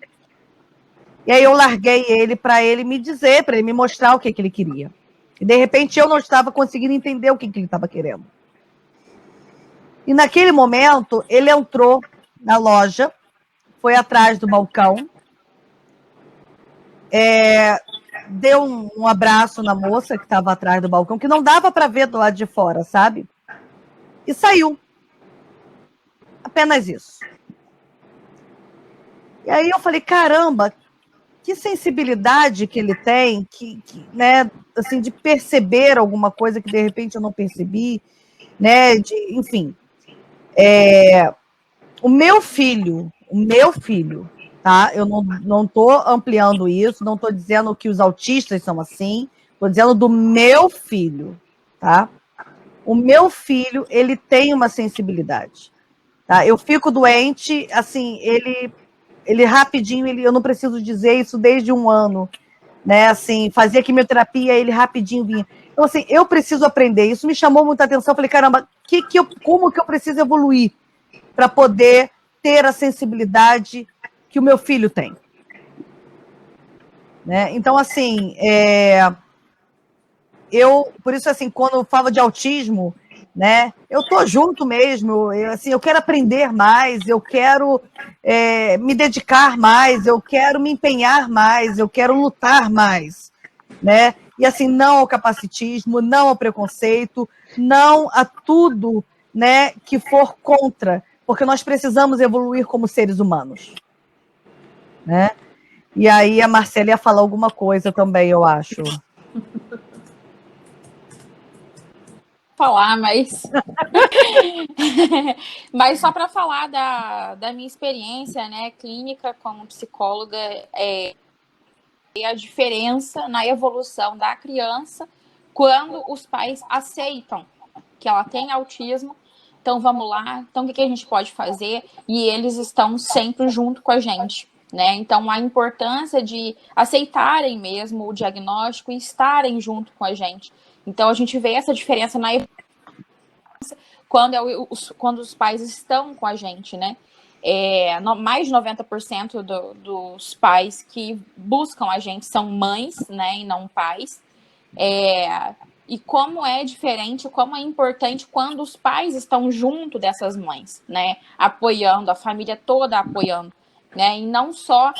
E aí eu larguei ele para ele me dizer, para ele me mostrar o que ele queria. E de repente eu não estava conseguindo entender o que ele estava querendo. E naquele momento ele entrou na loja, foi atrás do balcão, deu um abraço na moça que estava atrás do balcão, que não dava para ver do lado de fora, sabe? E saiu. Apenas isso. E aí eu falei, caramba, que sensibilidade que ele tem, né, assim, de perceber alguma coisa que de repente eu não percebi, né, enfim. O meu filho, tá? Eu não estou ampliando isso, não estou dizendo que os autistas são assim, estou dizendo do meu filho, tá? O meu filho, ele tem uma sensibilidade, tá? Eu fico doente, assim, ele rapidinho, eu não preciso dizer isso desde 1 ano, né? Assim, fazia quimioterapia, ele rapidinho vinha. Então, assim, eu preciso aprender. Isso me chamou muita atenção. Eu falei, caramba, como que eu preciso evoluir para poder ter a sensibilidade que o meu filho tem? Né? Então, assim, por isso, assim, quando eu falo de autismo, né, eu tô junto mesmo, eu quero aprender mais, eu quero me dedicar mais, eu quero me empenhar mais, eu quero lutar mais, né? E assim, não ao capacitismo, não ao preconceito, não a tudo, né, que for contra, porque nós precisamos evoluir como seres humanos, né? E aí a Marcela ia falar alguma coisa também, eu acho. Falar, mas só para falar da minha experiência, né, clínica como psicóloga, a diferença na evolução da criança quando os pais aceitam que ela tem autismo. Então vamos lá, então o que a gente pode fazer? E eles estão sempre junto com a gente, né? Então a importância de aceitarem mesmo o diagnóstico e estarem junto com a gente. Então a gente vê essa diferença na evolução quando os pais estão com a gente, né? Mais de 90% dos pais que buscam a gente são mães, né, e não pais. E como é diferente, como é importante quando os pais estão junto dessas mães, né, apoiando, a família toda apoiando, né, e não só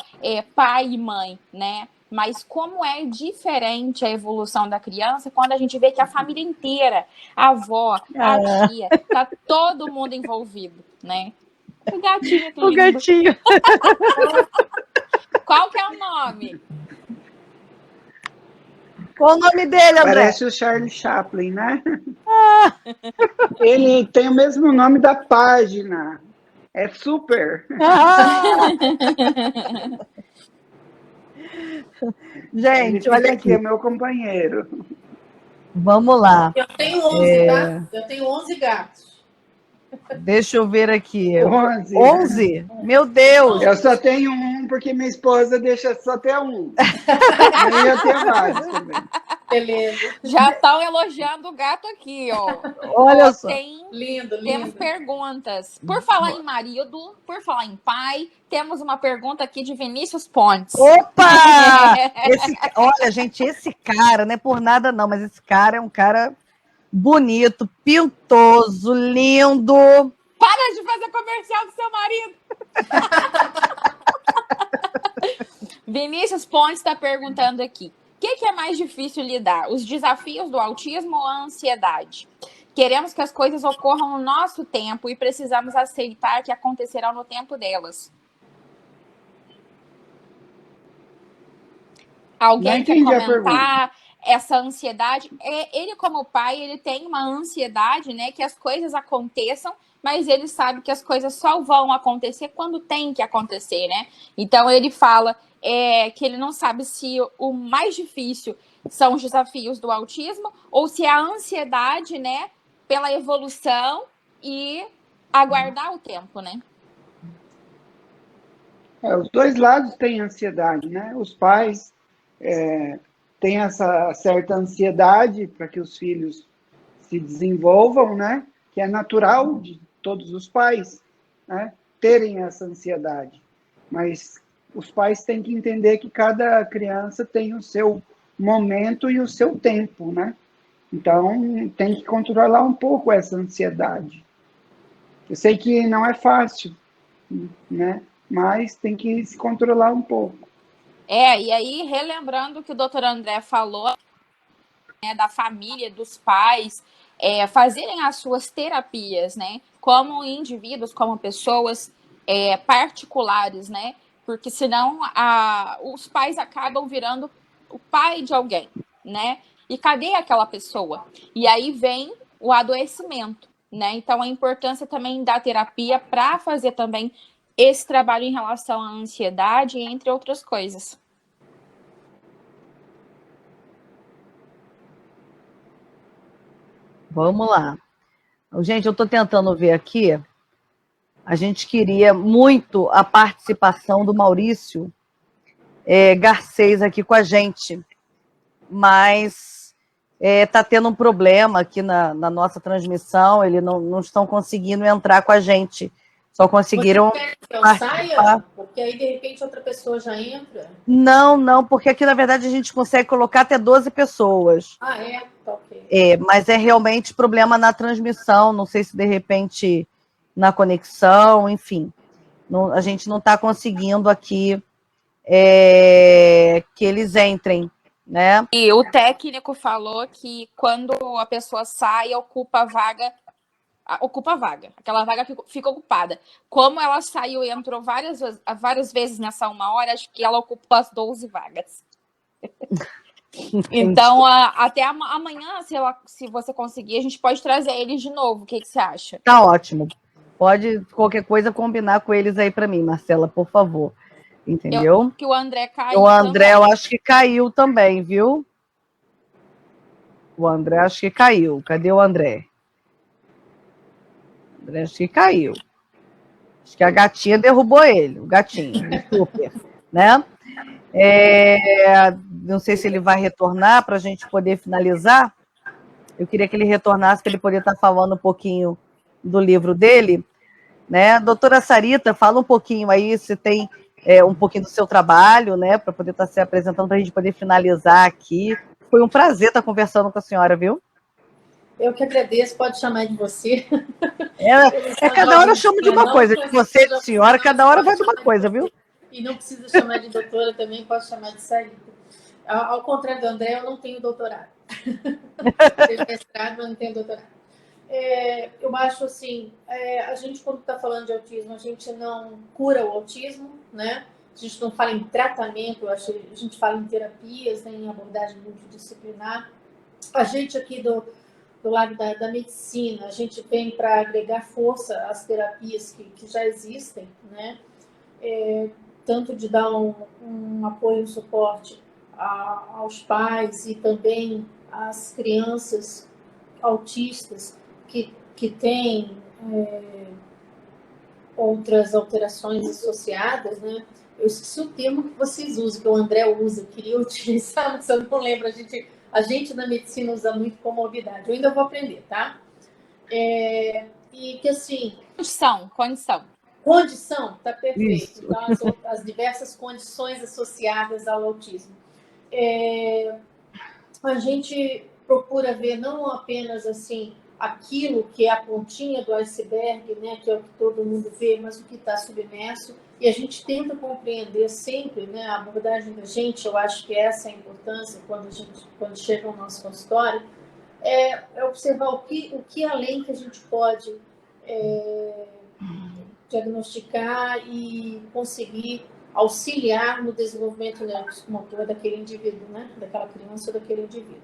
pai e mãe, né, mas como é diferente a evolução da criança quando a gente vê que a família inteira, a avó, a tia, tá todo mundo envolvido, né. O gatinho, que lindo. O gatinho. Qual que é o nome? Qual o nome dele, André? Parece o Charlie Chaplin, né? Ele tem o mesmo nome da página. É Super. Gente, olha aqui. É meu companheiro. Vamos lá. Eu tenho 11, tá? Eu tenho 11 gatos. Deixa eu ver aqui. 11. 11? Meu Deus! Eu só tenho um porque minha esposa deixa só ter um. Aí eu tenho vários também. Beleza. Já estão elogiando o gato aqui, ó. Olha só. Lindo. Temos perguntas. Por falar em marido, por falar em pai, temos uma pergunta aqui de Vinícius Pontes. Opa! Olha, gente, esse cara, não é por nada não, mas esse cara é um cara bonito, pintoso, lindo. Para de fazer comercial do seu marido. Vinícius Pontes está perguntando aqui. que é mais difícil lidar? Os desafios do autismo ou a ansiedade? Queremos que as coisas ocorram no nosso tempo e precisamos aceitar que acontecerão no tempo delas. Alguém quer comentar essa ansiedade? Ele, como pai, ele tem uma ansiedade, né, que as coisas aconteçam, mas ele sabe que as coisas só vão acontecer quando tem que acontecer, né? Então ele fala que ele não sabe se o mais difícil são os desafios do autismo ou se é a ansiedade, né, pela evolução e aguardar o tempo, né? Os dois lados têm ansiedade, né? Os pais têm essa certa ansiedade para que os filhos se desenvolvam, né? Que é natural de todos os pais, né? Terem essa ansiedade. Mas os pais têm que entender que cada criança tem o seu momento e o seu tempo, né? Então, tem que controlar um pouco essa ansiedade. Eu sei que não é fácil, né? Mas tem que se controlar um pouco. E aí, relembrando o que o doutor André falou, né, da família, dos pais, fazerem as suas terapias, né? Como indivíduos, como pessoas particulares, né? Porque senão os pais acabam virando o pai de alguém, né? E cadê aquela pessoa? E aí vem o adoecimento, né? Então, a importância também da terapia para fazer também esse trabalho em relação à ansiedade, entre outras coisas. Vamos lá. Gente, eu estou tentando ver aqui. A gente queria muito a participação do Maurício Garcês aqui com a gente, mas está tendo um problema aqui na nossa transmissão, eles não estão conseguindo entrar com a gente. Só conseguiram saia, porque aí de repente outra pessoa já entra. Não, porque aqui na verdade a gente consegue colocar até 12 pessoas. Tá ok. Mas é realmente problema na transmissão, não sei se de repente na conexão, enfim. A gente não está conseguindo aqui que eles entrem, né? E o técnico falou que quando a pessoa sai, ocupa a vaga. Aquela vaga fica ocupada. Como ela saiu e entrou várias vezes nessa 1 hora, acho que ela ocupou as 12 vagas. Então, até amanhã, se você conseguir, a gente pode trazer eles de novo. O que você acha? Tá ótimo. Pode, qualquer coisa, combinar com eles aí para mim, Marcela, por favor. Entendeu? Que o André caiu. O André, eu acho que caiu também, viu? O André, acho que caiu. Cadê o André? O André, acho que caiu. Acho que a gatinha derrubou ele, o gatinho, super, né? Não sei se ele vai retornar para a gente poder finalizar. Eu queria que ele retornasse para ele poder estar falando um pouquinho do livro dele, né? Doutora Sarita, fala um pouquinho aí, se tem um pouquinho do seu trabalho, né? Para poder estar se apresentando, para a gente poder finalizar aqui. Foi um prazer estar conversando com a senhora, viu? Eu que agradeço, pode chamar de você. Cada hora eu chamo de uma coisa, de você, de senhora, cada hora vai de uma coisa, viu? E não precisa chamar de doutora também, pode chamar de Sarita. Ao contrário do André, eu não tenho doutorado. Tenho mestrado, mas não tenho doutorado. Eu acho assim, a gente quando está falando de autismo, a gente não cura o autismo, né? A gente não fala em tratamento, a gente fala em terapias, né, em abordagem multidisciplinar. A gente aqui do lado da medicina, a gente vem para agregar força às terapias que já existem, né? Tanto de dar um apoio, um suporte aos pais e também às crianças autistas que têm outras alterações associadas, né? Eu esqueci o termo que vocês usam, que o André usa, queria utilizar, mas eu não lembro. A gente na medicina usa muito comorbidade. Eu ainda vou aprender, tá? E que assim... Condição, tá perfeito. Então, as diversas condições associadas ao autismo. A gente procura ver não apenas assim aquilo que é a pontinha do iceberg, né, que é o que todo mundo vê, mas o que está submerso, e a gente tenta compreender sempre, né, a abordagem da gente, eu acho que essa é a importância quando chega ao nosso consultório, é observar o que além que a gente pode diagnosticar e conseguir auxiliar no desenvolvimento neuromotor daquele indivíduo, né, daquela criança ou daquele indivíduo.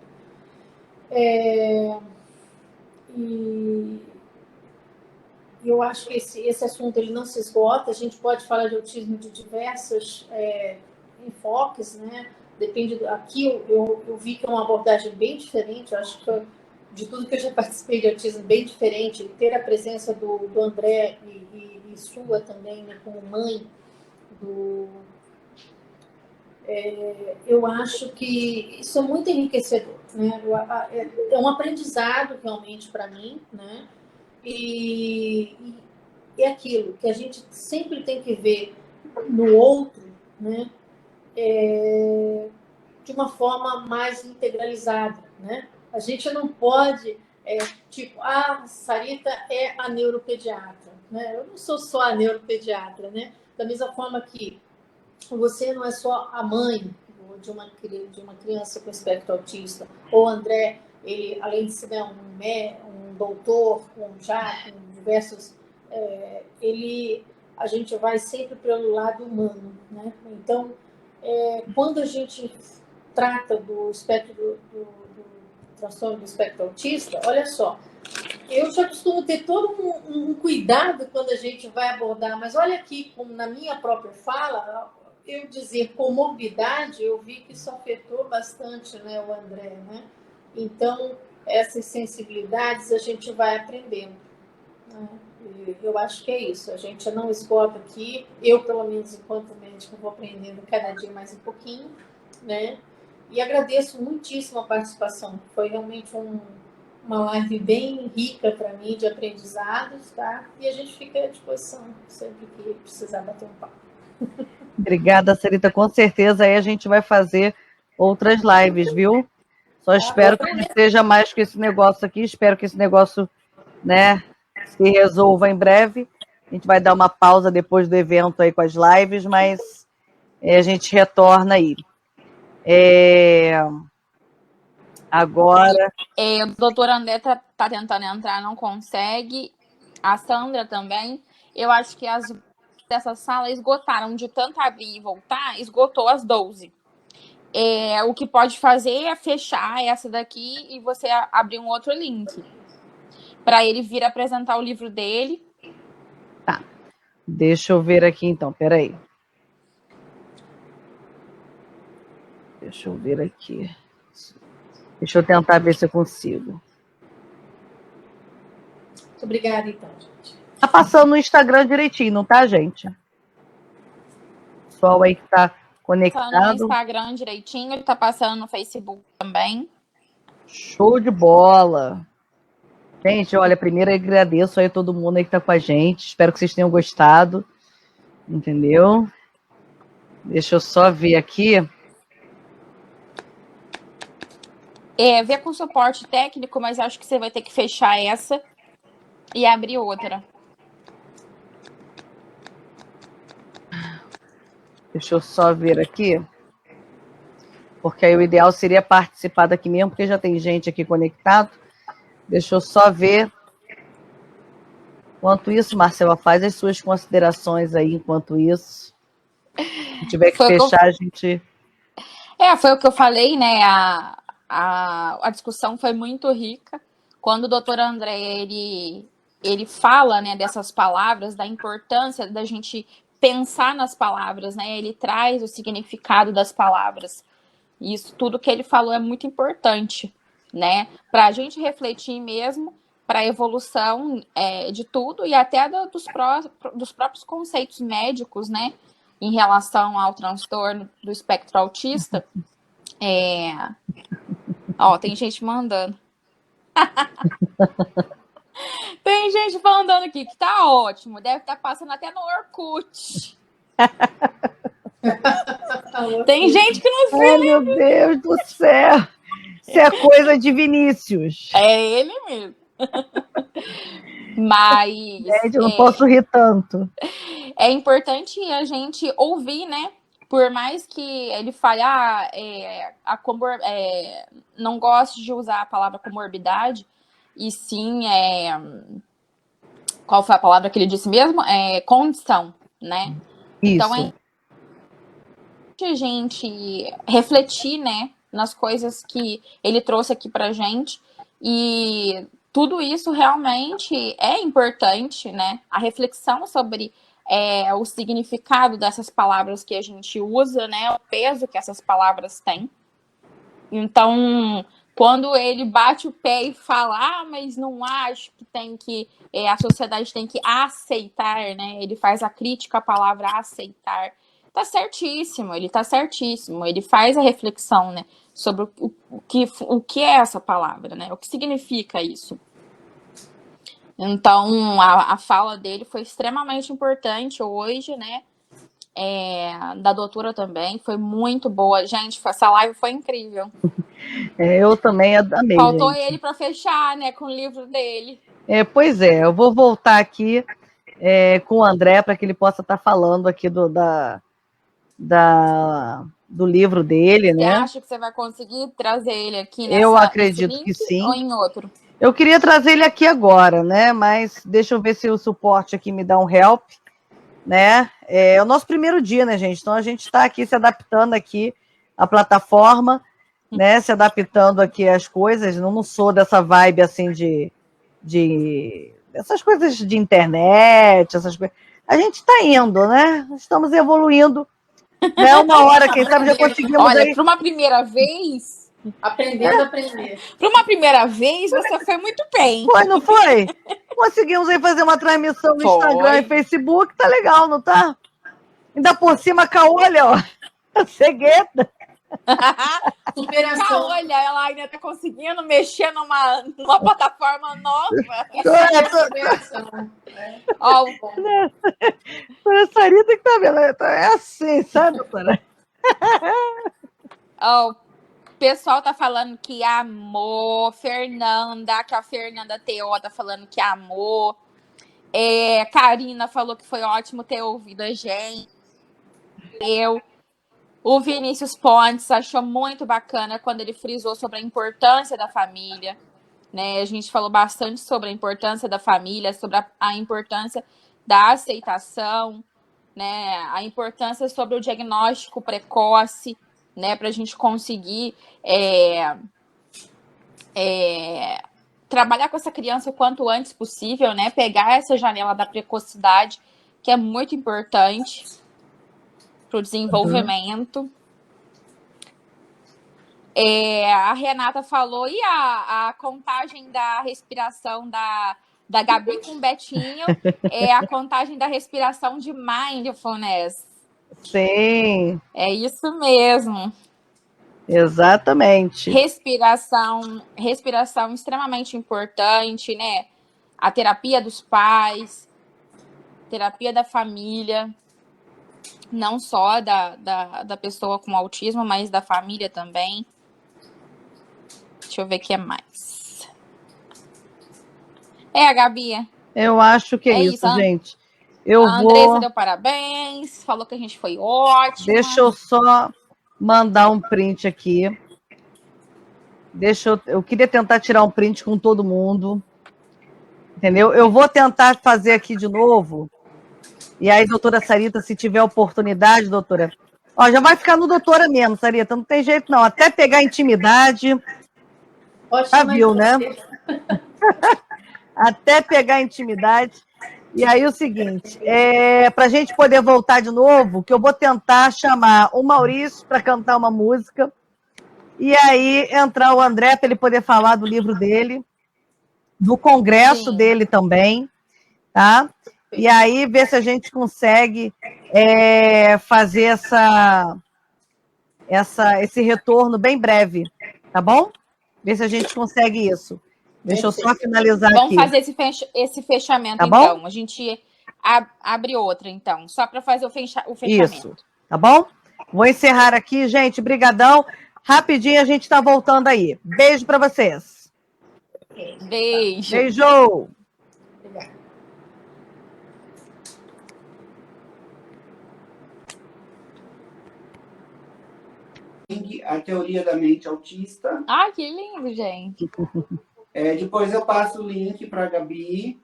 E eu acho que esse assunto ele não se esgota. A gente pode falar de autismo de diversos enfoques, né? Depende aqui eu vi que é uma abordagem bem diferente. Eu acho que de tudo que eu já participei de autismo bem diferente, ter a presença do André e sua também, né, como mãe eu acho que isso é muito enriquecedor, né? É um aprendizado realmente para mim, né? E é aquilo que a gente sempre tem que ver no outro, né? De uma forma mais integralizada, né? A gente não pode, tipo, a Sarita é a neuropediatra, né? Eu não sou só a neuropediatra, né? Da mesma forma que você não é só a mãe de uma criança com espectro autista, ou André, ele, além de ser um doutor, com diversos, a gente vai sempre pelo lado humano, né? Então, quando a gente trata do espectro do transtorno do espectro autista, olha só, eu já costumo ter todo um cuidado quando a gente vai abordar, mas olha aqui, como na minha própria fala, eu dizer comorbidade, eu vi que isso afetou bastante, né, o André, né? Então, essas sensibilidades a gente vai aprendendo, né? Eu acho que é isso, a gente não esgota aqui, eu, pelo menos, enquanto médico, vou aprendendo cada dia mais um pouquinho, né? E agradeço muitíssimo a participação, foi realmente uma live bem rica para mim de aprendizados, tá? E a gente fica à disposição sempre que precisar bater um papo. Obrigada, Sarita. Com certeza aí a gente vai fazer outras lives, viu? Só espero que não seja mais que esse negócio aqui. Espero que esse negócio, né, se resolva em breve. A gente vai dar uma pausa depois do evento aí com as lives, mas a gente retorna aí. Agora... O doutor André tá tentando entrar, não consegue. A Sandra também. Eu acho que dessa sala esgotaram de tanto abrir e voltar, esgotou às 12. O que pode fazer é fechar essa daqui e você abrir um outro link para ele vir apresentar o livro dele. Tá. Deixa eu ver aqui então, peraí. Deixa eu ver aqui. Deixa eu tentar ver se eu consigo. Muito obrigada, então, gente. Tá passando no Instagram direitinho, não tá, gente? Pessoal aí que tá conectado. Tá no Instagram direitinho, ele tá passando no Facebook também. Show de bola. Gente, olha, primeiro eu agradeço aí a todo mundo aí que tá com a gente. Espero que vocês tenham gostado. Entendeu? Deixa eu só ver aqui. Ver com suporte técnico, mas acho que você vai ter que fechar essa e abrir outra. Deixa eu só ver aqui. Porque aí o ideal seria participar daqui mesmo, porque já tem gente aqui conectado. Deixa eu só ver. Enquanto isso, Marcela, faz as suas considerações aí, enquanto isso. Se tiver que fechar, a gente... Foi o que eu falei, né? A discussão foi muito rica. Quando o doutor André, ele fala, né, dessas palavras, da importância da gente pensar nas palavras, né? Ele traz o significado das palavras. Isso, tudo que ele falou é muito importante, né? Para a gente refletir mesmo, para a evolução de tudo e até dos próprios conceitos médicos, né? Em relação ao transtorno do espectro autista. Tem gente mandando. Tem gente mandando aqui que tá ótimo. Deve estar passando até no Orkut. Tem gente que não viu. Ai, meu Deus do céu. Isso é coisa de Vinícius. É ele mesmo. Mas Gente, eu não posso rir tanto. é importante a gente ouvir, né? Por mais que ele fale, não gosto de usar a palavra comorbidade, e sim, qual foi a palavra que ele disse mesmo? Condição, né? Então Isso. a gente refletir, né, nas coisas que ele trouxe aqui pra gente, e tudo isso realmente é importante, né? A reflexão sobre o significado dessas palavras que a gente usa, né? O peso que essas palavras têm. Então, quando ele bate o pé e fala, mas não acho que tem que, a sociedade tem que aceitar, né? Ele faz a crítica à palavra aceitar. Tá certíssimo, ele tá certíssimo. Ele faz a reflexão, né, sobre o que é essa palavra, né? O que significa isso. Então, a fala dele foi extremamente importante hoje, né? Da doutora também, foi muito boa. Gente, essa live foi incrível. Eu também amei, Faltou gente. ele para fechar, né, com o livro dele. Pois é, eu vou voltar aqui com o André para que ele possa estar falando aqui do livro dele, Você né? acha que você vai conseguir trazer ele aqui Eu acredito nesse link, que sim. ou em outro? Eu queria trazer ele aqui agora, né? Mas deixa eu ver se o suporte aqui me dá um help, né? É o nosso primeiro dia, né, gente? Então a gente está aqui se adaptando aqui à plataforma, né? Se adaptando aqui às coisas. Não sou dessa vibe assim de essas coisas de internet, essas coisas. A gente está indo, né? Estamos evoluindo. Né? Uma hora, quem sabe, já conseguimos. Olha, para uma primeira vez. Aprendendo a aprender. Para uma primeira vez, você foi muito bem. Foi, não foi? Conseguimos aí fazer uma transmissão no Instagram e Facebook, tá legal, não tá? Ainda por cima, Caolha, ó, cegueta. Superação. Olha, ela ainda tá conseguindo mexer numa plataforma nova. Superação. Ó, A Sarita que tá vendo, é assim, sabe, doutora? ó, o pessoal tá falando que amou, Fernanda, que a Fernanda T.O. tá falando que amou. Karina falou que foi ótimo ter ouvido a gente. O Vinícius Pontes achou muito bacana quando ele frisou sobre a importância da família, né? A gente falou bastante sobre a importância da família, sobre a importância da aceitação, né? A importância sobre o diagnóstico precoce, né? Para a gente conseguir trabalhar com essa criança o quanto antes possível, né? Pegar essa janela da precocidade, que é muito importante para o desenvolvimento. A Renata falou, e a contagem da respiração da Gabi com o Betinho é a contagem da respiração de mindfulness. Sim. É isso mesmo. Exatamente. Respiração extremamente importante, né? A terapia dos pais, terapia da família, não só da pessoa com autismo, mas da família também. Deixa eu ver o que é mais. Gabi. Eu acho que é isso, gente. A Andressa deu parabéns, falou que a gente foi ótima. Deixa eu só mandar um print aqui. Eu queria tentar tirar um print com todo mundo. Entendeu? Eu vou tentar fazer aqui de novo. E aí, doutora Sarita, se tiver oportunidade, doutora. Ó, já vai ficar no doutora mesmo, Sarita. Não tem jeito, não. Até pegar intimidade. Já viu, né? Até pegar intimidade. E aí, o seguinte, para a gente poder voltar de novo, que eu vou tentar chamar o Maurício para cantar uma música. E aí, entrar o André para ele poder falar do livro dele, do congresso dele também, tá? E aí, ver se a gente consegue fazer esse retorno bem breve, tá bom? Ver se a gente consegue isso. Deixa eu só finalizar aqui. Vamos fazer esse fechamento, tá, então. Bom? A gente abre outra, então, só para fazer o fechamento. Isso, tá bom? Vou encerrar aqui, gente. Brigadão. Rapidinho a gente está voltando aí. Beijo para vocês. Beijo. Beijo! Obrigada. A teoria da mente autista. Ah, que lindo, gente. Depois eu passo o link para a Gabi,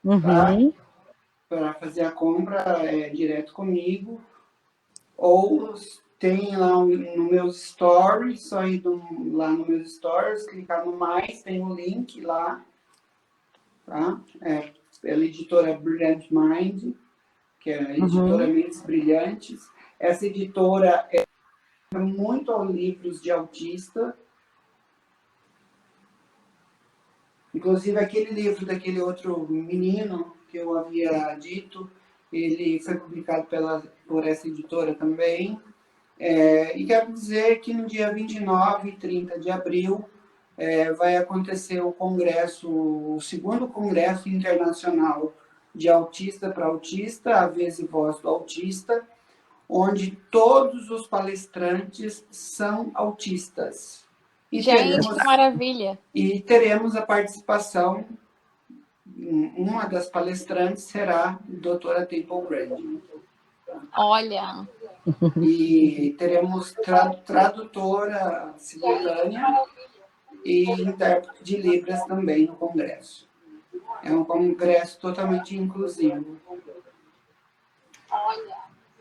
Uhum. para fazer a compra direto comigo. Ou tem lá no meus stories, só ir lá no meus stories, clicar no mais, tem um link lá, tá? Pela editora Brilliant Mind, que é a editora Mentes Brilhantes. Essa editora muito aos livros de autista. Inclusive, aquele livro daquele outro menino que eu havia dito, ele foi publicado por essa editora também. E quero dizer que no dia 29 e 30 de abril vai acontecer o segundo Congresso Internacional de Autista para Autista, a vez e voz do autista, onde todos os palestrantes são autistas. Gente, que maravilha. E teremos a participação, uma das palestrantes será a doutora Temple Grandin. Olha. E teremos tradutora simultânea e intérprete de Libras também no congresso. É um congresso totalmente inclusivo.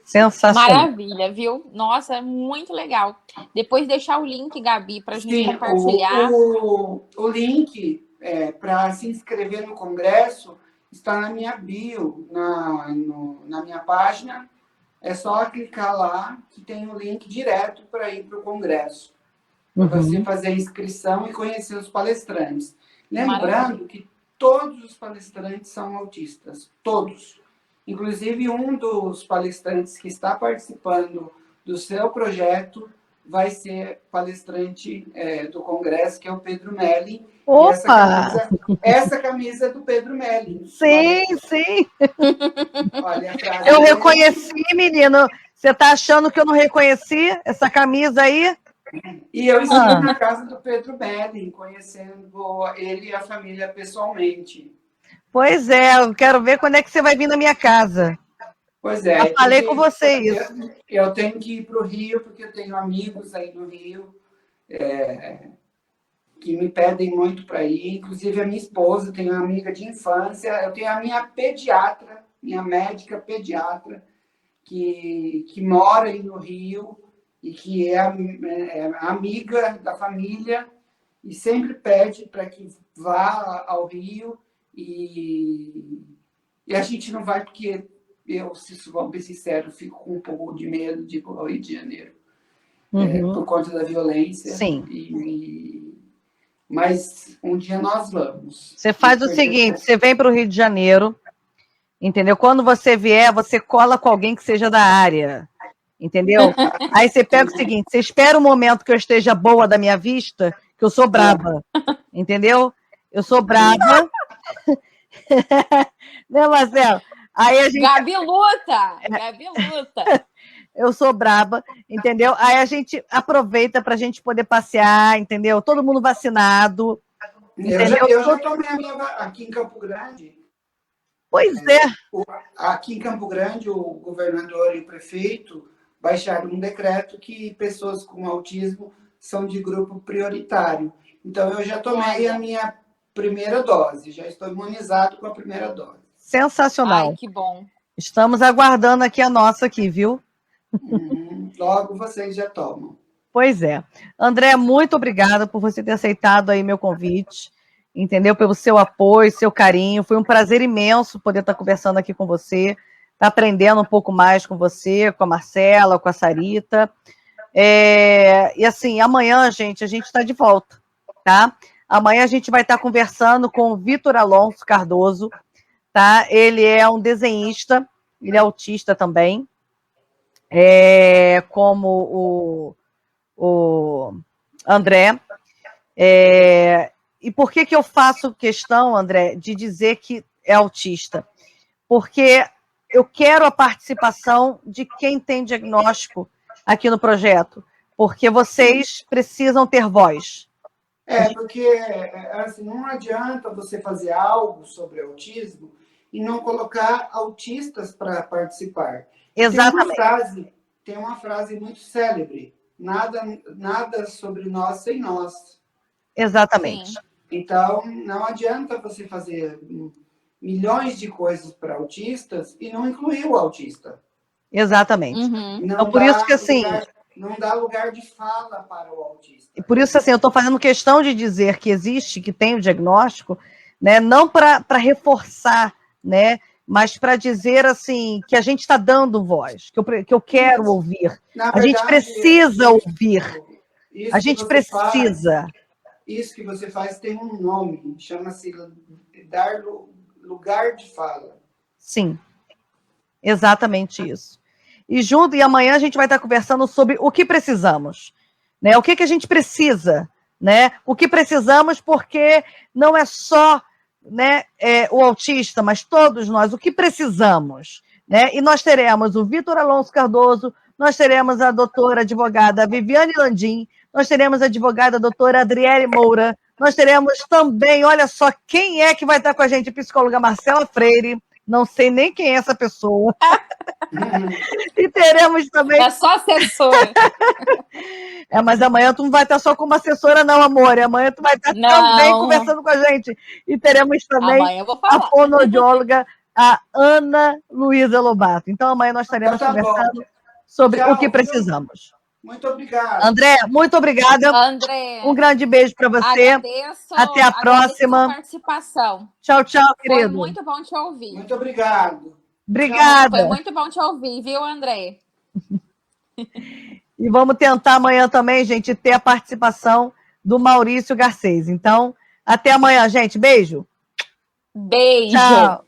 Sensacional. Maravilha, viu? Nossa, muito legal. Depois deixar o link, Gabi, para a gente compartilhar. O link para se inscrever no congresso está na minha bio, na minha página. É só clicar lá que tem o link direto para ir para o congresso. Para você fazer a inscrição e conhecer os palestrantes. Lembrando que todos os palestrantes são autistas. Todos. Inclusive, um dos palestrantes que está participando do seu projeto vai ser palestrante do congresso, que é o Pedro Melli. Opa! Essa camisa é do Pedro Melli. Sim, sim. Olha a frase eu reconheci, menino. Você está achando que eu não reconheci essa camisa aí? E eu estive na casa do Pedro Melli, conhecendo ele e a família pessoalmente. Pois é, eu quero ver quando é que você vai vir na minha casa. Pois é. Eu falei com você isso. Eu tenho que ir para o Rio, porque eu tenho amigos aí no Rio que me pedem muito para ir. Inclusive, a minha esposa tem uma amiga de infância. Eu tenho a minha pediatra, minha médica pediatra, que mora aí no Rio e que é amiga da família e sempre pede para que vá ao Rio. E a gente não vai porque eu, se vou ser sincero, fico com um pouco de medo de ir para o Rio de Janeiro. Por conta da violência. Sim. Mas um dia nós vamos. Você faz o seguinte, você vem para o Rio de Janeiro, entendeu? Quando você vier, você cola com alguém que seja da área, entendeu? Aí você pega o seguinte, você espera o momento que eu esteja boa da minha vista, que eu sou braba, entendeu? Eu sou braba. Né, Marcelo? Aí a gente... Gabi luta! Gabi luta! Eu sou braba, entendeu? Aí a gente aproveita para a gente poder passear, entendeu? Todo mundo vacinado. Eu já tomei a minha aqui em Campo Grande. Pois é. Aqui em Campo Grande, o governador e o prefeito baixaram um decreto que pessoas com autismo são de grupo prioritário. Então, eu já tomei a minha primeira dose, já estou imunizado com a primeira dose. Sensacional. Ai, que bom. Estamos aguardando aqui a nossa aqui, viu? Logo vocês já tomam. Pois é. André, muito obrigada por você ter aceitado aí meu convite, entendeu? Pelo seu apoio, seu carinho. Foi um prazer imenso poder estar conversando aqui com você, estar aprendendo um pouco mais com você, com a Marcela, com a Sarita. E assim, amanhã, gente, a gente está de volta, tá? Amanhã a gente vai estar conversando com o Vitor Alonso Cardoso, tá? Ele é um desenhista, ele é autista também, como o André. E por que eu faço questão, André, de dizer que é autista? Porque eu quero a participação de quem tem diagnóstico aqui no projeto, porque vocês precisam ter voz, Porque assim, não adianta você fazer algo sobre autismo e não colocar autistas para participar. Exatamente. Tem uma frase muito célebre: nada sobre nós sem nós. Exatamente. Sim. Então, não adianta você fazer milhões de coisas para autistas e não incluir o autista. Exatamente. Uhum. Então, por isso que, assim, não dá lugar de fala para o autista. E por isso, assim, eu estou fazendo questão de dizer que existe, que tem o diagnóstico, né, não para reforçar, né, mas para dizer, assim, que a gente está dando voz, que eu quero ouvir. A gente precisa ouvir. A gente precisa. Isso que você faz tem um nome, chama-se dar lugar de fala. Sim, exatamente isso. E amanhã a gente vai estar conversando sobre o que precisamos, né? O que a gente precisa, né? O que precisamos, porque não é só, né, o autista, mas todos nós, o que precisamos, né? E nós teremos o Vitor Alonso Cardoso, nós teremos a doutora advogada Viviane Landim, nós teremos a advogada doutora Adriele Moura, nós teremos também, olha só, quem é que vai estar com a gente? A psicóloga Marcela Freire, não sei nem quem é essa pessoa. E teremos também... É só assessora. Mas amanhã tu não vai estar só como assessora, não, amor. Amanhã tu vai estar também conversando com a gente. E teremos também a fonoaudióloga, a Ana Luísa Lobato. Então, amanhã nós estaremos conversando sobre o que precisamos. Muito obrigado. André, muito obrigada. André, um grande beijo para você. Até a próxima. Sua participação. Tchau, tchau, querido. Foi muito bom te ouvir. Muito obrigado. Obrigada. Foi muito bom te ouvir, viu, André? E vamos tentar amanhã também, gente, ter a participação do Maurício Garcês. Então, até amanhã, gente. Beijo. Beijo. Tchau.